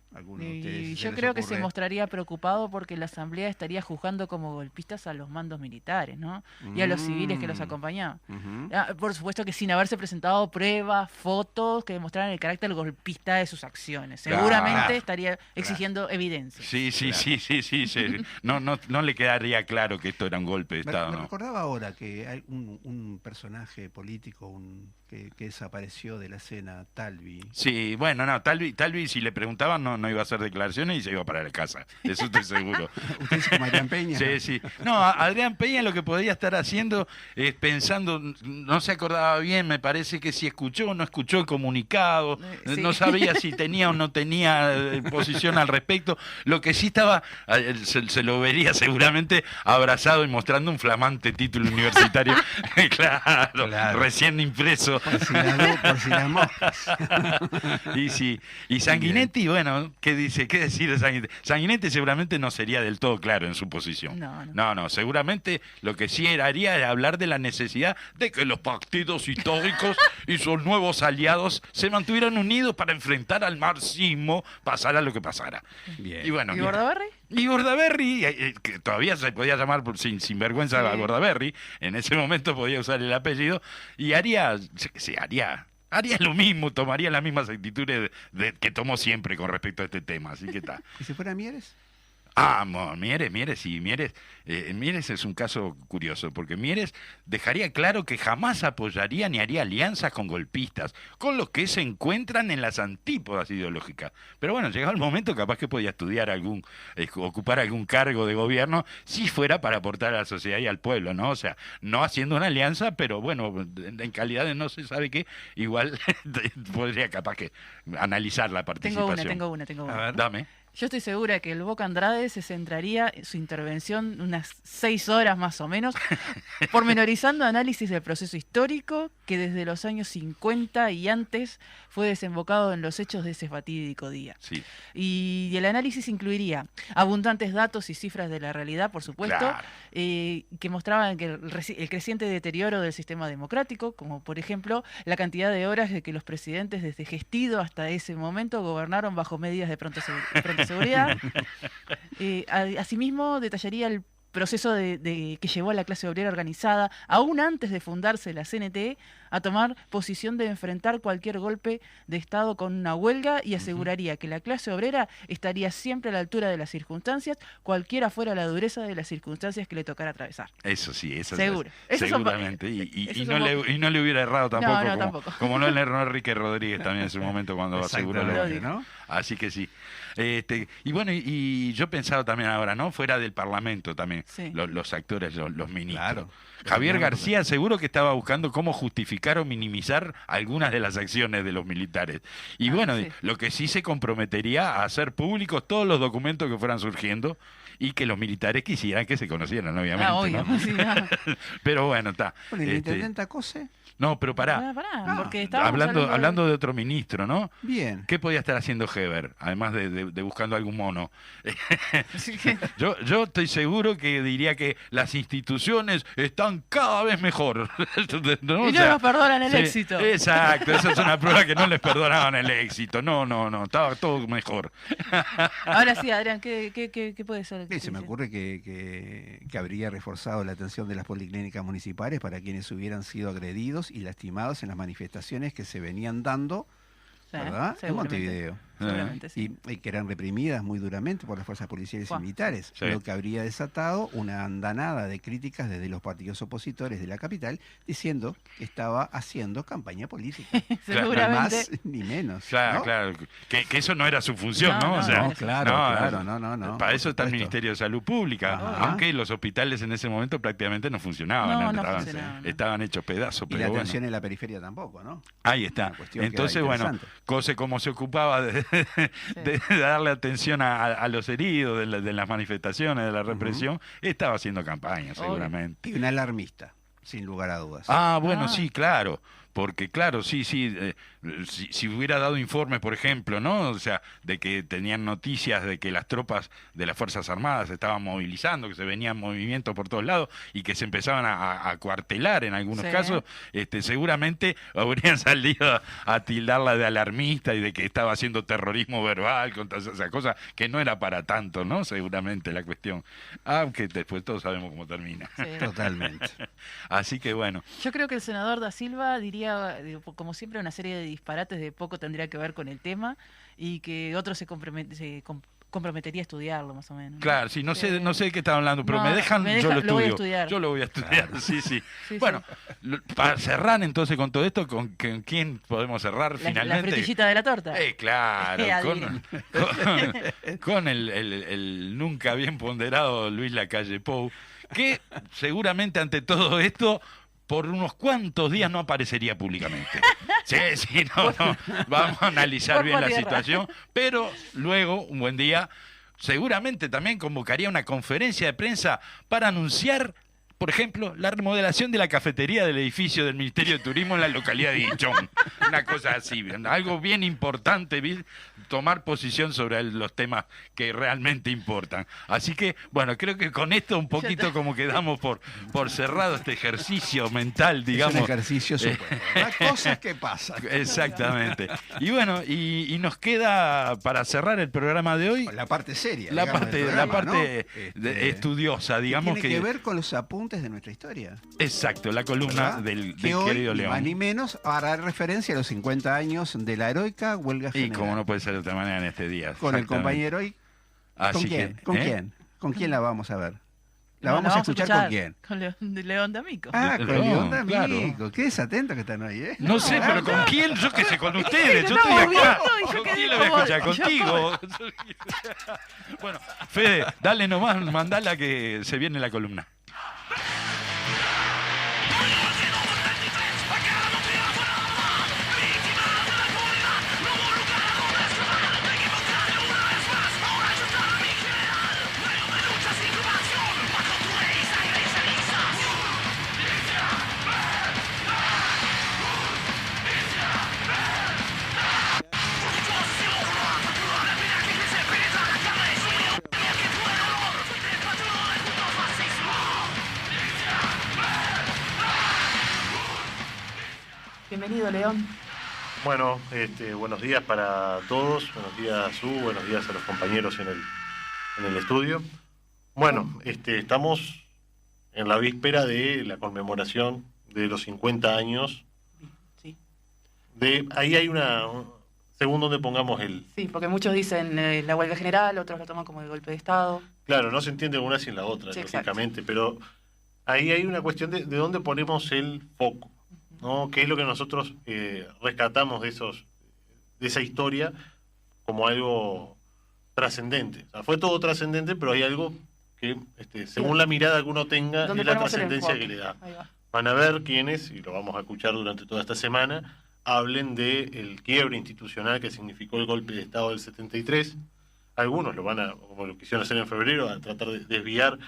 Y yo creo que se mostraría preocupado porque la Asamblea estaría juzgando como golpistas a los mandos militares, ¿no? Y a los civiles que los acompañaban. Por supuesto que sin haberse presentado pruebas, fotos que demostraran el carácter golpista de sus acciones. Seguramente estaría exigiendo evidencia. Sí. No le quedaría claro que esto era un golpe de Estado, me ¿no? recordaba ahora que hay un personaje político que desapareció de la escena, Talvi. Sí, bueno, no, Talvi si le preguntaban no iba a hacer declaraciones y se iba para la casa, eso estoy seguro. ¿Usted dice como Adrián Peña? Sí. No, Adrián Peña lo que podría estar haciendo es pensando, no se acordaba bien, me parece que si escuchó o no escuchó el comunicado, no sabía si tenía o no tenía posición al respecto, lo que sí estaba, se lo vería seguramente abrazado y mostrando un flamante título universitario, claro, recién impreso. Por si las moscas. Y Sanguinetti, bueno, ¿qué dice? ¿Qué decir de Sanguinetti? Sanguinetti seguramente no sería del todo claro en su posición. No, seguramente lo que sí haría era hablar de la necesidad de que los partidos históricos y sus nuevos aliados se mantuvieran unidos para enfrentar al marxismo, pasara lo que pasara. Bien. Y bueno, ¿Y Bordaberry? Y Bordaberry, que todavía se podía llamar sin vergüenza a Bordaberry, en ese momento podía usar el apellido, y haría lo mismo, tomaría las mismas actitudes que tomó siempre con respecto a este tema, así que está. ¿Y si fuera Mieres? Mieres es un caso curioso, porque Mieres dejaría claro que jamás apoyaría ni haría alianzas con golpistas, con los que se encuentran en las antípodas ideológicas. Pero bueno, llegado el momento, capaz que podía estudiar ocupar algún cargo de gobierno, si fuera para aportar a la sociedad y al pueblo, ¿no? O sea, no haciendo una alianza, pero bueno, en calidad de no se sabe qué, igual podría capaz que analizar la participación. Tengo una. A ver, dame. Yo estoy segura que el Boca Andrade se centraría en su intervención unas 6 horas más o menos, pormenorizando análisis del proceso histórico que desde los años 50 y antes fue desembocado en los hechos de ese fatídico día. Sí. Y el análisis incluiría abundantes datos y cifras de la realidad, por supuesto, claro, que mostraban que el creciente deterioro del sistema democrático, como por ejemplo la cantidad de horas de que los presidentes desde Gestido hasta ese momento gobernaron bajo medidas de pronta seguridad. Asimismo, detallaría el proceso que llevó a la clase obrera organizada, aún antes de fundarse la CNT, a tomar posición de enfrentar cualquier golpe de Estado con una huelga y aseguraría que la clase obrera estaría siempre a la altura de las circunstancias, cualquiera fuera la dureza de las circunstancias que le tocara atravesar. Eso sí, eso seguro. Seguramente. Y no le hubiera errado tampoco, tampoco. Como no le erró Enrique Rodríguez también en su momento cuando aseguró lo que, ¿no? Así que sí. Y bueno, y yo pensaba también ahora, ¿no? Fuera del Parlamento también, los actores, los ministros. Claro. Javier García seguro que estaba buscando cómo justificar o minimizar algunas de las acciones de los militares. Y lo que sí se comprometería a hacer públicos todos los documentos que fueran surgiendo y que los militares quisieran que se conocieran, obviamente. Obvio, ¿no? Sí, no. Pero bueno, está. Bueno, ¿y el intendente Acose? No, pero pará. Porque hablando de otro ministro, ¿no? Bien. ¿Qué podía estar haciendo Heber, además de buscando algún mono? Yo estoy seguro que diría que las instituciones están cada vez mejor. ¿No? Y no nos perdonan el éxito. Exacto, esa es una prueba que no les perdonaban el éxito. No, estaba todo mejor. Ahora sí, Adrián, ¿qué puede ser? Sí, se me ocurre que habría reforzado la atención de las policlínicas municipales para quienes hubieran sido agredidos y lastimados en las manifestaciones que se venían dando, ¿verdad?, en Montevideo. Sí. Y que eran reprimidas muy duramente por las fuerzas policiales y militares, sí. Lo que habría desatado una andanada de críticas desde los partidos opositores de la capital diciendo que estaba haciendo campaña política. Seguramente. Ni más ni menos. Claro, ¿no? claro. Que eso no era su función, ¿no? O sea, claro. Para eso está el Ministerio de Salud Pública, aunque los hospitales en ese momento prácticamente no funcionaban. Estaban hechos pedazos. Y la atención en la periferia tampoco, ¿no? Ahí está. Entonces, bueno, Cose como se ocupaba de darle atención a los heridos de las manifestaciones, de la represión, estaba haciendo campaña, seguramente. Y un alarmista, sin lugar a dudas. Bueno, sí, claro. Porque claro, si hubiera dado informes, por ejemplo, ¿no? O sea, de que tenían noticias de que las tropas de las Fuerzas Armadas se estaban movilizando, que se venían movimientos por todos lados y que se empezaban a cuartelar en algunos casos, seguramente habrían salido a tildarla de alarmista y de que estaba haciendo terrorismo verbal, contra esas cosas, que no era para tanto, ¿no? Seguramente la cuestión. Aunque después todos sabemos cómo termina. Sí. Totalmente. Así que bueno. Yo creo que el senador Da Silva diría, como siempre, una serie de disparates de poco tendría que ver con el tema y que otro se comprometería a estudiarlo, más o menos. Claro, sí, no sé de qué están hablando, pero me dejan, yo lo estudio. Lo voy a estudiar. Yo lo voy a estudiar, sí. Bueno, para cerrar entonces con todo esto, ¿con quién podemos cerrar finalmente? La frutillita de la torta. Claro, con el nunca bien ponderado Luis Lacalle Pou, que seguramente ante todo esto por unos cuantos días no aparecería públicamente. Sí, no. Vamos a analizar bien la situación, pero luego, un buen día, seguramente también convocaría una conferencia de prensa para anunciar, por ejemplo, la remodelación de la cafetería del edificio del Ministerio de Turismo en la localidad de Hinchón. Una cosa así, algo bien importante, tomar posición sobre los temas que realmente importan. Así que, bueno, creo que con esto un poquito como que damos por cerrado este ejercicio mental, digamos. Es un ejercicio supuesto. Las cosas que pasan. Exactamente. Y bueno, y nos queda para cerrar el programa de hoy la parte seria. La parte estudiosa, digamos. Tiene que ver con los apuntes de nuestra historia. Exacto, la columna del querido León. Más ni menos hará referencia a los 50 años de la heroica huelga general. Y como no puede ser de otra manera en este día. Con el compañero hoy. ¿Con quién? ¿Con quién la vamos a ver? ¿La vamos a escuchar con quién? Con León D'Amico. Con León D'Amico. Claro. Qué desatentos que están hoy, ¿eh? No sé, pero ¿con quién? Yo qué sé, con ustedes. Yo estoy acá. ¿Con quién lo voy a escuchar? Contigo. Bueno, Fede, dale nomás, mandala que se viene la columna. Bienvenido, León. Bueno, buenos días para todos, buenos días a Su, buenos días a los compañeros en el estudio. Bueno, estamos en la víspera de la conmemoración de los 50 años. Sí. Ahí hay según donde pongamos el... Sí, porque muchos dicen la huelga general, otros lo toman como el golpe de Estado. Claro, no se entiende una sin la otra, sí, lógicamente, exacto. Pero ahí hay una cuestión de dónde ponemos el foco. ¿No? ¿Qué es lo que nosotros rescatamos de esa historia como algo trascendente? O sea, fue todo trascendente, pero hay algo que, según la mirada que uno tenga, es la trascendencia que le da. Van a ver quienes, y lo vamos a escuchar durante toda esta semana, hablen del quiebre institucional que significó el golpe de Estado del 73. Algunos lo van a, como lo quisieron hacer en febrero, a tratar de desviar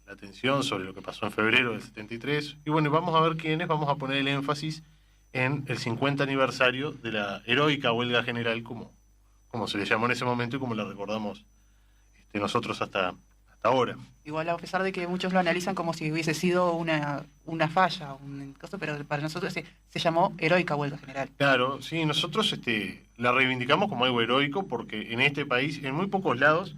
la atención sobre lo que pasó en febrero del 73. Y bueno, vamos a ver vamos a poner el énfasis en el 50 aniversario de la heroica huelga general, como se le llamó en ese momento y como la recordamos nosotros hasta ahora. Igual, a pesar de que muchos lo analizan como si hubiese sido una falla, un caso, pero para nosotros se llamó heroica huelga general. Claro, sí, nosotros la reivindicamos como algo heroico porque en este país, en muy pocos lados,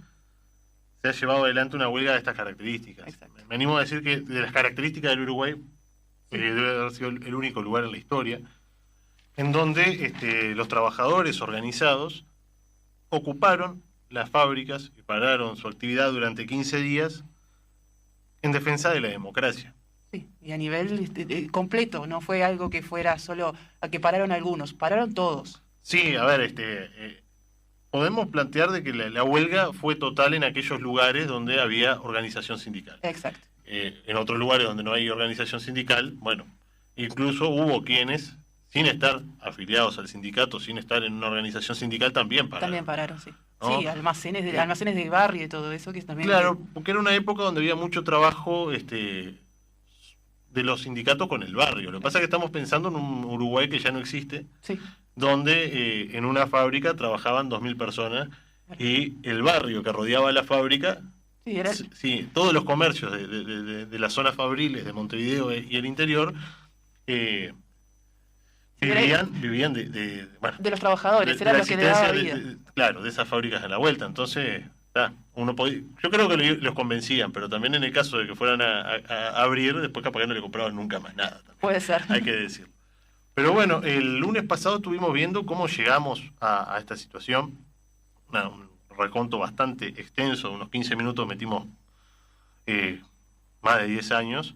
se ha llevado adelante una huelga de estas características. Exacto. Me animo a decir que de las características del Uruguay, debe haber sido el único lugar en la historia en donde los trabajadores organizados ocuparon las fábricas y pararon su actividad durante 15 días en defensa de la democracia. Sí, y a nivel completo, no fue algo que fuera solo a que pararon algunos, pararon todos. Sí, a ver, podemos plantear de que la huelga fue total en aquellos lugares donde había organización sindical. Exacto. En otros lugares donde no hay organización sindical, bueno, incluso hubo quienes, sin estar afiliados al sindicato, sin estar en una organización sindical, también pararon. También pararon, sí. ¿No? Sí, almacenes de barrio y todo eso, que también... Claro, porque era una época donde había mucho trabajo de los sindicatos con el barrio. Lo que pasa es que estamos pensando en un Uruguay que ya no existe, sí, donde en una fábrica trabajaban 2.000 personas y el barrio que rodeaba la fábrica, sí, todos los comercios de las zonas fabriles de Montevideo y el interior vivían de los trabajadores, era lo que le daba vida. Claro, de esas fábricas a la vuelta. Entonces, yo creo que los convencían, pero también en el caso de que fueran a abrir, después capaz que no le compraban nunca más nada. También. Puede ser. Hay que decirlo. Pero bueno, el lunes pasado estuvimos viendo cómo llegamos a esta situación. Un reconto bastante extenso, unos 15 minutos metimos más de 10 años.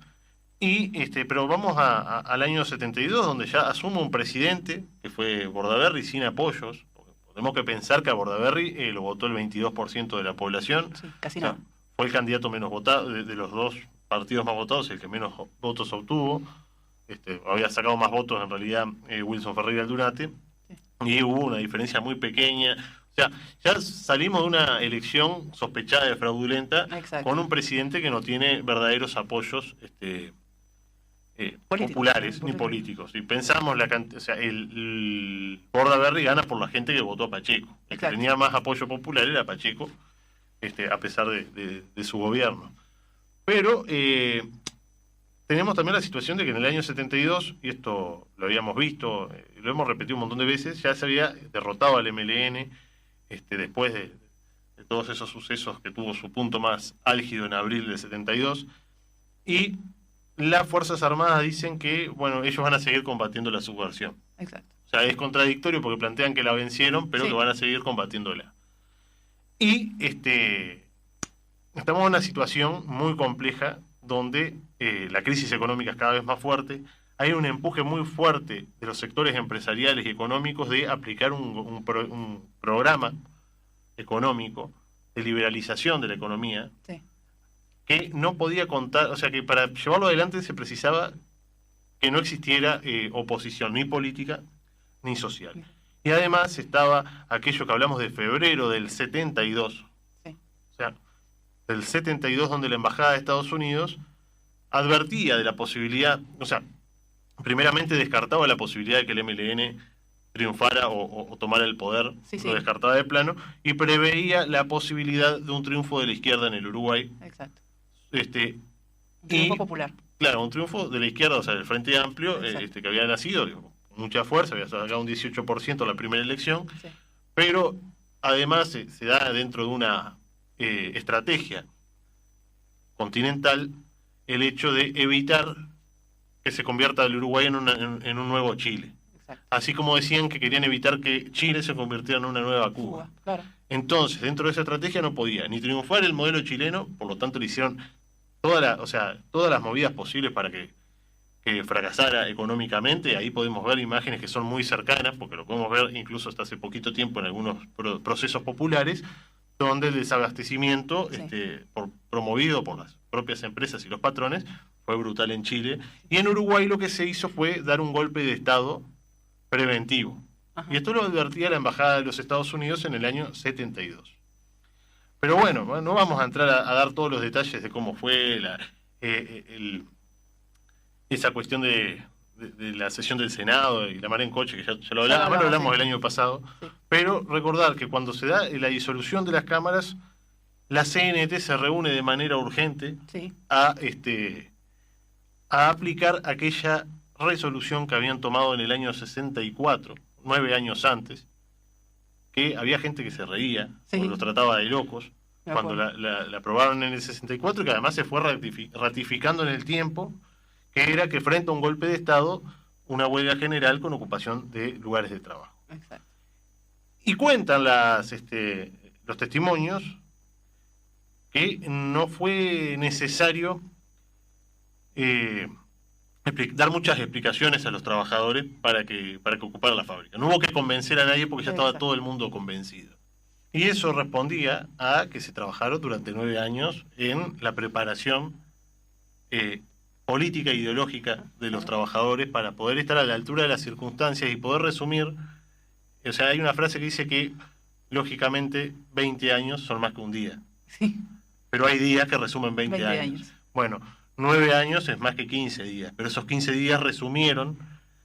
Pero vamos al año 72, donde ya asume un presidente, que fue Bordaberry, sin apoyos. Tenemos que pensar que a Bordaberry lo votó el 22% de la población. Sí, casi nada. Fue el candidato menos votado, de los dos partidos más votados, el que menos votos obtuvo. Había sacado más votos en realidad Wilson Ferreira Aldunate. Sí. Y hubo una diferencia muy pequeña. O sea, ya salimos de una elección sospechada de fraudulenta. Exacto. Con un presidente que no tiene verdaderos apoyos populares ni políticos. Y pensamos el Bordaberry gana por la gente que votó a Pacheco. El que tenía más apoyo popular era Pacheco, a pesar de su gobierno. Pero tenemos también la situación de que en el año 72, y esto lo habíamos visto, lo hemos repetido un montón de veces, ya se había derrotado al MLN después de todos esos sucesos que tuvo su punto más álgido en abril del 72, y las Fuerzas Armadas dicen que, bueno, ellos van a seguir combatiendo la subversión. Exacto. O sea, es contradictorio porque plantean que la vencieron, pero que van a seguir combatiéndola. Y estamos en una situación muy compleja donde la crisis económica es cada vez más fuerte. Hay un empuje muy fuerte de los sectores empresariales y económicos de aplicar un programa económico de liberalización de la economía. Sí. Que no podía contar, o sea que para llevarlo adelante se precisaba que no existiera oposición ni política ni social. Y además estaba aquello que hablamos de febrero del 72, sí. O sea, del 72, donde la Embajada de Estados Unidos advertía de la posibilidad, o sea, primeramente descartaba la posibilidad de que el MLN triunfara o tomara el poder, lo descartaba de plano, y preveía la posibilidad de un triunfo de la izquierda en el Uruguay. Exacto. Un triunfo popular. Claro, un triunfo de la izquierda, o sea, del Frente Amplio, que había nacido con mucha fuerza, había sacado un 18% la primera elección, pero además se da dentro de una estrategia continental el hecho de evitar que se convierta el Uruguay en un nuevo Chile. Exacto. Así como decían que querían evitar que Chile se convirtiera en una nueva Cuba. Claro. Entonces, dentro de esa estrategia no podía ni triunfar el modelo chileno, por lo tanto le hicieron todas las movidas posibles para que fracasara económicamente. Ahí podemos ver imágenes que son muy cercanas, porque lo podemos ver incluso hasta hace poquito tiempo en algunos procesos populares, donde el desabastecimiento, promovido por las propias empresas y los patrones, fue brutal en Chile. Y en Uruguay lo que se hizo fue dar un golpe de Estado preventivo. Ajá. Y esto lo advertía la Embajada de los Estados Unidos en el año 72. Pero bueno, no vamos a entrar a dar todos los detalles de cómo fue esa cuestión de la sesión del Senado y la mar en coche, que ya lo hablamos el año pasado. Sí. Pero recordar que cuando se da la disolución de las cámaras, la CNT se reúne de manera urgente a aplicar aquella resolución que habían tomado en el año 64, 9 años antes, que había gente que se reía, porque los trataba de locos, cuando la aprobaron en el 64, que además se fue ratificando en el tiempo, que era que frente a un golpe de Estado, una huelga general con ocupación de lugares de trabajo. Exacto. Y cuentan los testimonios que no fue necesario dar muchas explicaciones a los trabajadores para que ocuparan la fábrica. No hubo que convencer a nadie porque ya estaba todo el mundo convencido. Y eso respondía a que se trabajaron durante 9 años en la preparación política e ideológica de los trabajadores para poder estar a la altura de las circunstancias y poder resumir. O sea, hay una frase que dice que, lógicamente, 20 años son más que un día. Sí. Pero hay días que resumen 20 años. Bueno, 9 años es más que 15 días, pero esos 15 días resumieron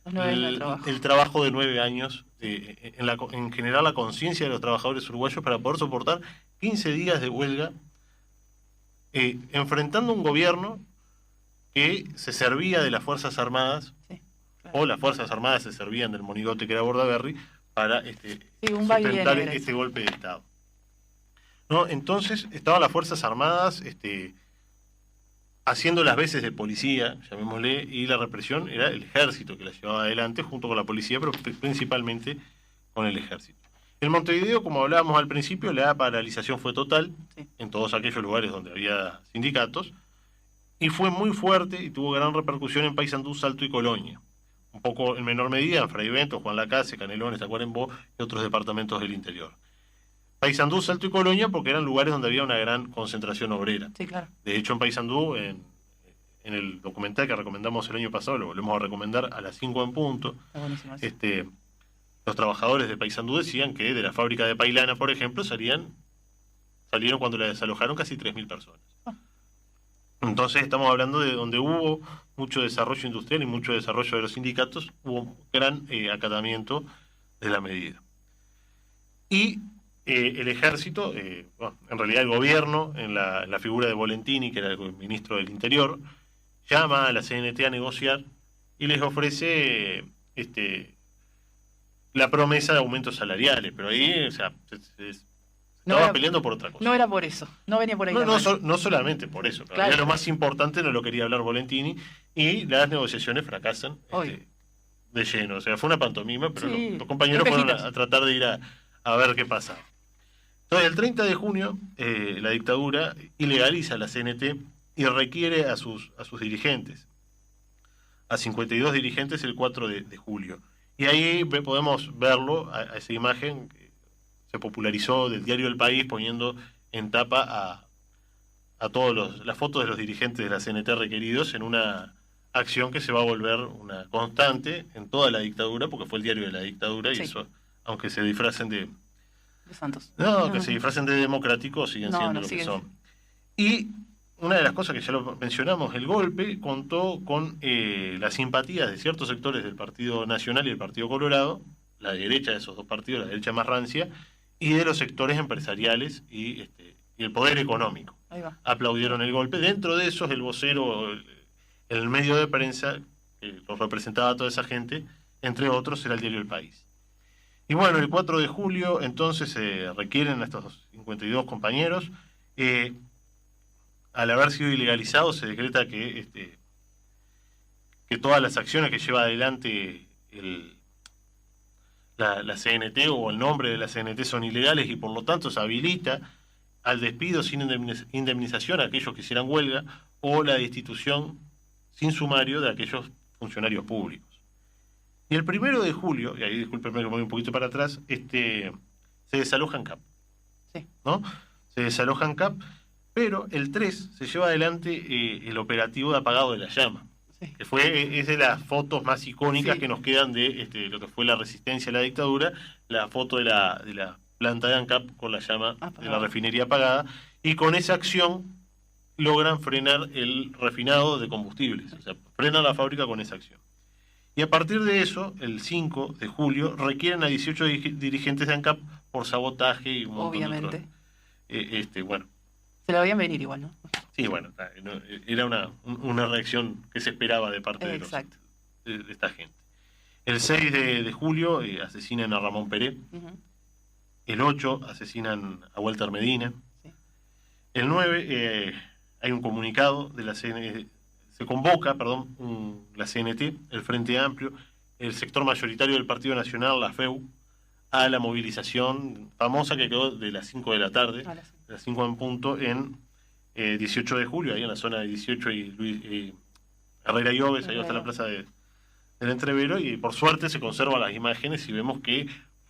el trabajo de 9 años, en generar la conciencia de los trabajadores uruguayos para poder soportar 15 días de huelga, enfrentando un gobierno que se servía de las Fuerzas Armadas, o las Fuerzas Armadas se servían del monigote que era Bordaberry, para sustentar este golpe de Estado. ¿No? Entonces estaban las Fuerzas Armadas haciendo las veces de policía, llamémosle, y la represión era el ejército que la llevaba adelante junto con la policía, pero principalmente con el ejército. En Montevideo, como hablábamos al principio, la paralización fue total en todos aquellos lugares donde había sindicatos, y fue muy fuerte y tuvo gran repercusión en Paysandú, Salto y Colonia. Un poco en menor medida en Fraiventos, Juan Lacase, Canelones, Tacuarembó y otros departamentos del interior. Paysandú, Salto y Colonia porque eran lugares donde había una gran concentración obrera. Sí, claro. De hecho, en Paysandú, en el documental que recomendamos el año pasado, lo volvemos a recomendar a las 5 en punto, los trabajadores de Paysandú decían que de la fábrica de Pailana, por ejemplo, salieron cuando la desalojaron casi 3.000 personas. Entonces estamos hablando de donde hubo mucho desarrollo industrial y mucho desarrollo de los sindicatos, hubo un gran acatamiento de la medida. Y el ejército, en realidad el gobierno, en la figura de Volentini, que era el ministro del Interior, llama a la CNT a negociar y les ofrece la promesa de aumentos salariales, pero ahí, o sea, estaba peleando por otra cosa. No era por eso, no venía por ahí. No solamente por eso, claro. Lo más importante no lo quería hablar Volentini, y las negociaciones fracasan de lleno. O sea, fue una pantomima, pero los compañeros fueron a tratar de ir a ver qué pasa. Entonces, el 30 de junio, la dictadura ilegaliza la CNT y requiere a sus dirigentes, a 52 dirigentes, el 4 de julio. Y ahí podemos verlo, a esa imagen que se popularizó del diario El País, poniendo en tapa a todas las fotos de los dirigentes de la CNT requeridos en una acción que se va a volver una constante en toda la dictadura, porque fue el diario de la dictadura, y eso, aunque se disfracen de santos. No, que se disfracen de democráticos, siguen siendo lo que son. Y una de las cosas que ya lo mencionamos, el golpe contó con la simpatía de ciertos sectores del Partido Nacional y el Partido Colorado, la derecha de esos dos partidos, la derecha más rancia, y de los sectores empresariales y el poder económico. Ahí va. Aplaudieron el golpe. Dentro de esos, el vocero, el medio de prensa, que los representaba a toda esa gente, entre otros, era el diario El País. Y bueno, el 4 de julio, entonces, se requieren a estos 52 compañeros. Al haber sido ilegalizado, se decreta que todas las acciones que lleva adelante la CNT o el nombre de la CNT son ilegales, y por lo tanto se habilita al despido sin indemnización a aquellos que hicieran huelga, o la destitución sin sumario de aquellos funcionarios públicos. Y el 1 de julio, y ahí discúlpenme que me voy un poquito para atrás, se desaloja ANCAP. Sí. ¿No? Se desaloja ANCAP, pero el 3 se lleva adelante el operativo de apagado de la llama. Sí. Que es de las fotos más icónicas que nos quedan de lo que fue la resistencia a la dictadura, la foto de la planta de ANCAP con la llama de la refinería apagada, y con esa acción logran frenar el refinado de combustibles, o sea, frenan la fábrica con esa acción. Y a partir de eso, el 5 de julio, requieren a 18 dirigentes de ANCAP por sabotaje y un montón de otros. Bueno. Se la veían venir igual, ¿no? Sí, bueno, era una reacción que se esperaba de parte de esta gente. El 6 de julio asesinan a Ramón Peré. El 8 asesinan a Walter Medina. Sí. El 9 hay un comunicado de la CNT, se convoca, la CNT, el Frente Amplio, el sector mayoritario del Partido Nacional, la FEU, a la movilización famosa que quedó de las 5 de la tarde, de las 5 en punto, en 18 de julio, ahí en la zona de 18 y Herrera y Oves, ahí hasta la plaza del Entrevero, y por suerte se conservan las imágenes y vemos que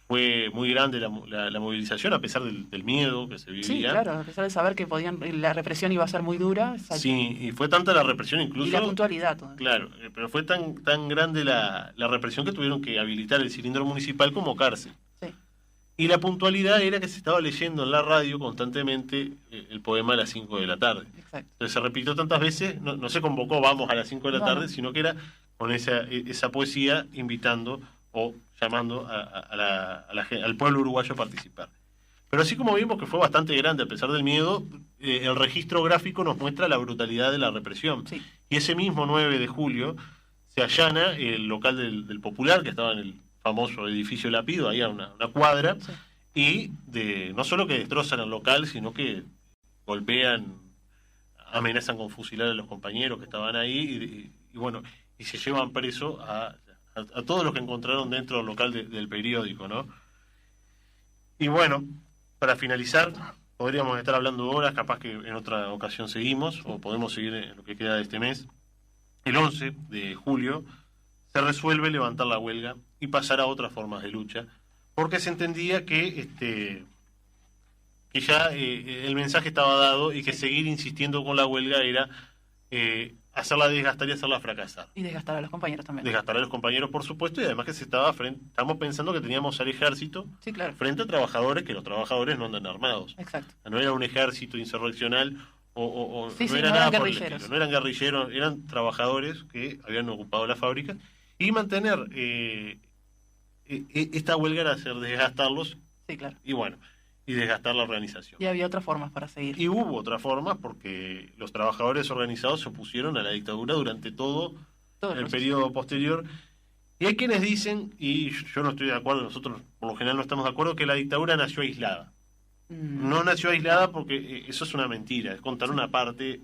fue muy grande la movilización, a pesar del miedo que se vivía. Sí, claro, a pesar de saber que la represión iba a ser muy dura. Sí, y fue tanta la represión incluso... Y la puntualidad. Todo. Claro, pero fue tan grande la represión que tuvieron que habilitar el cilindro municipal como cárcel. Sí. Y la puntualidad era que se estaba leyendo en la radio constantemente el poema a las 5 de la tarde. Exacto. Entonces se repitió tantas veces, no se convocó vamos a las 5 de la tarde, sino que era con esa poesía invitando o llamando al pueblo uruguayo a participar. Pero así como vimos que fue bastante grande a pesar del miedo, el registro gráfico nos muestra la brutalidad de la represión. Sí. Y ese mismo 9 de julio se allana el local del Popular, que estaba en el famoso edificio Lapido, ahí a una cuadra, y no solo que destrozan el local, sino que golpean, amenazan con fusilar a los compañeros que estaban ahí, y se llevan preso a todos los que encontraron dentro del local del periódico, ¿no? Y bueno, para finalizar, podríamos estar hablando horas, capaz que en otra ocasión seguimos, o podemos seguir en lo que queda de este mes. El 11 de julio se resuelve levantar la huelga y pasar a otras formas de lucha, porque se entendía que ya el mensaje estaba dado y que seguir insistiendo con la huelga era hacerla desgastar y hacerla fracasar. Y desgastar a los compañeros también. Desgastar a los compañeros, por supuesto, y además que estamos pensando que teníamos al ejército frente a trabajadores, que los trabajadores no andan armados. Exacto. No era un ejército insurreccional no era no nada eran por el guerrilleros. estilo. No eran guerrilleros, eran trabajadores que habían ocupado la fábrica, y mantener esta huelga era hacer desgastarlos. Sí, claro. Y desgastar la organización. Y había otras formas para seguir. Y hubo otras formas porque los trabajadores organizados se opusieron a la dictadura durante todo el periodo posterior. Y hay quienes dicen, y yo no estoy de acuerdo, nosotros por lo general no estamos de acuerdo, que la dictadura nació aislada. No nació aislada porque eso es una mentira, es contar una parte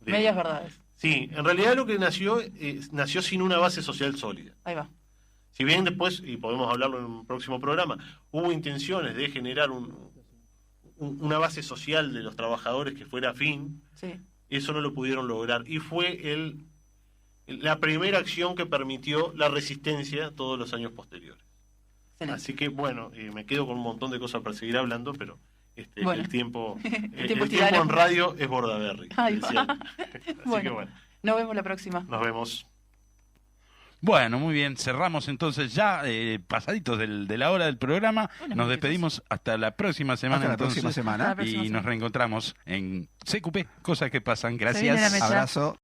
de... Medias verdades. Sí, en realidad lo que nació sin una base social sólida. Ahí va. Si bien después, y podemos hablarlo en un próximo programa, hubo intenciones de generar una base social de los trabajadores que fuera afín, eso no lo pudieron lograr. Y fue la primera acción que permitió la resistencia todos los años posteriores. Excelente. Así que, me quedo con un montón de cosas para seguir hablando, pero el tiempo en radio es Bordaberry. Así que nos vemos la próxima. Nos vemos. Bueno, muy bien, cerramos entonces ya, pasaditos de la hora del programa. Nos despedimos hasta la próxima semana. Hasta la próxima semana. Y nos reencontramos en CQP, cosas que pasan. Gracias. Abrazo.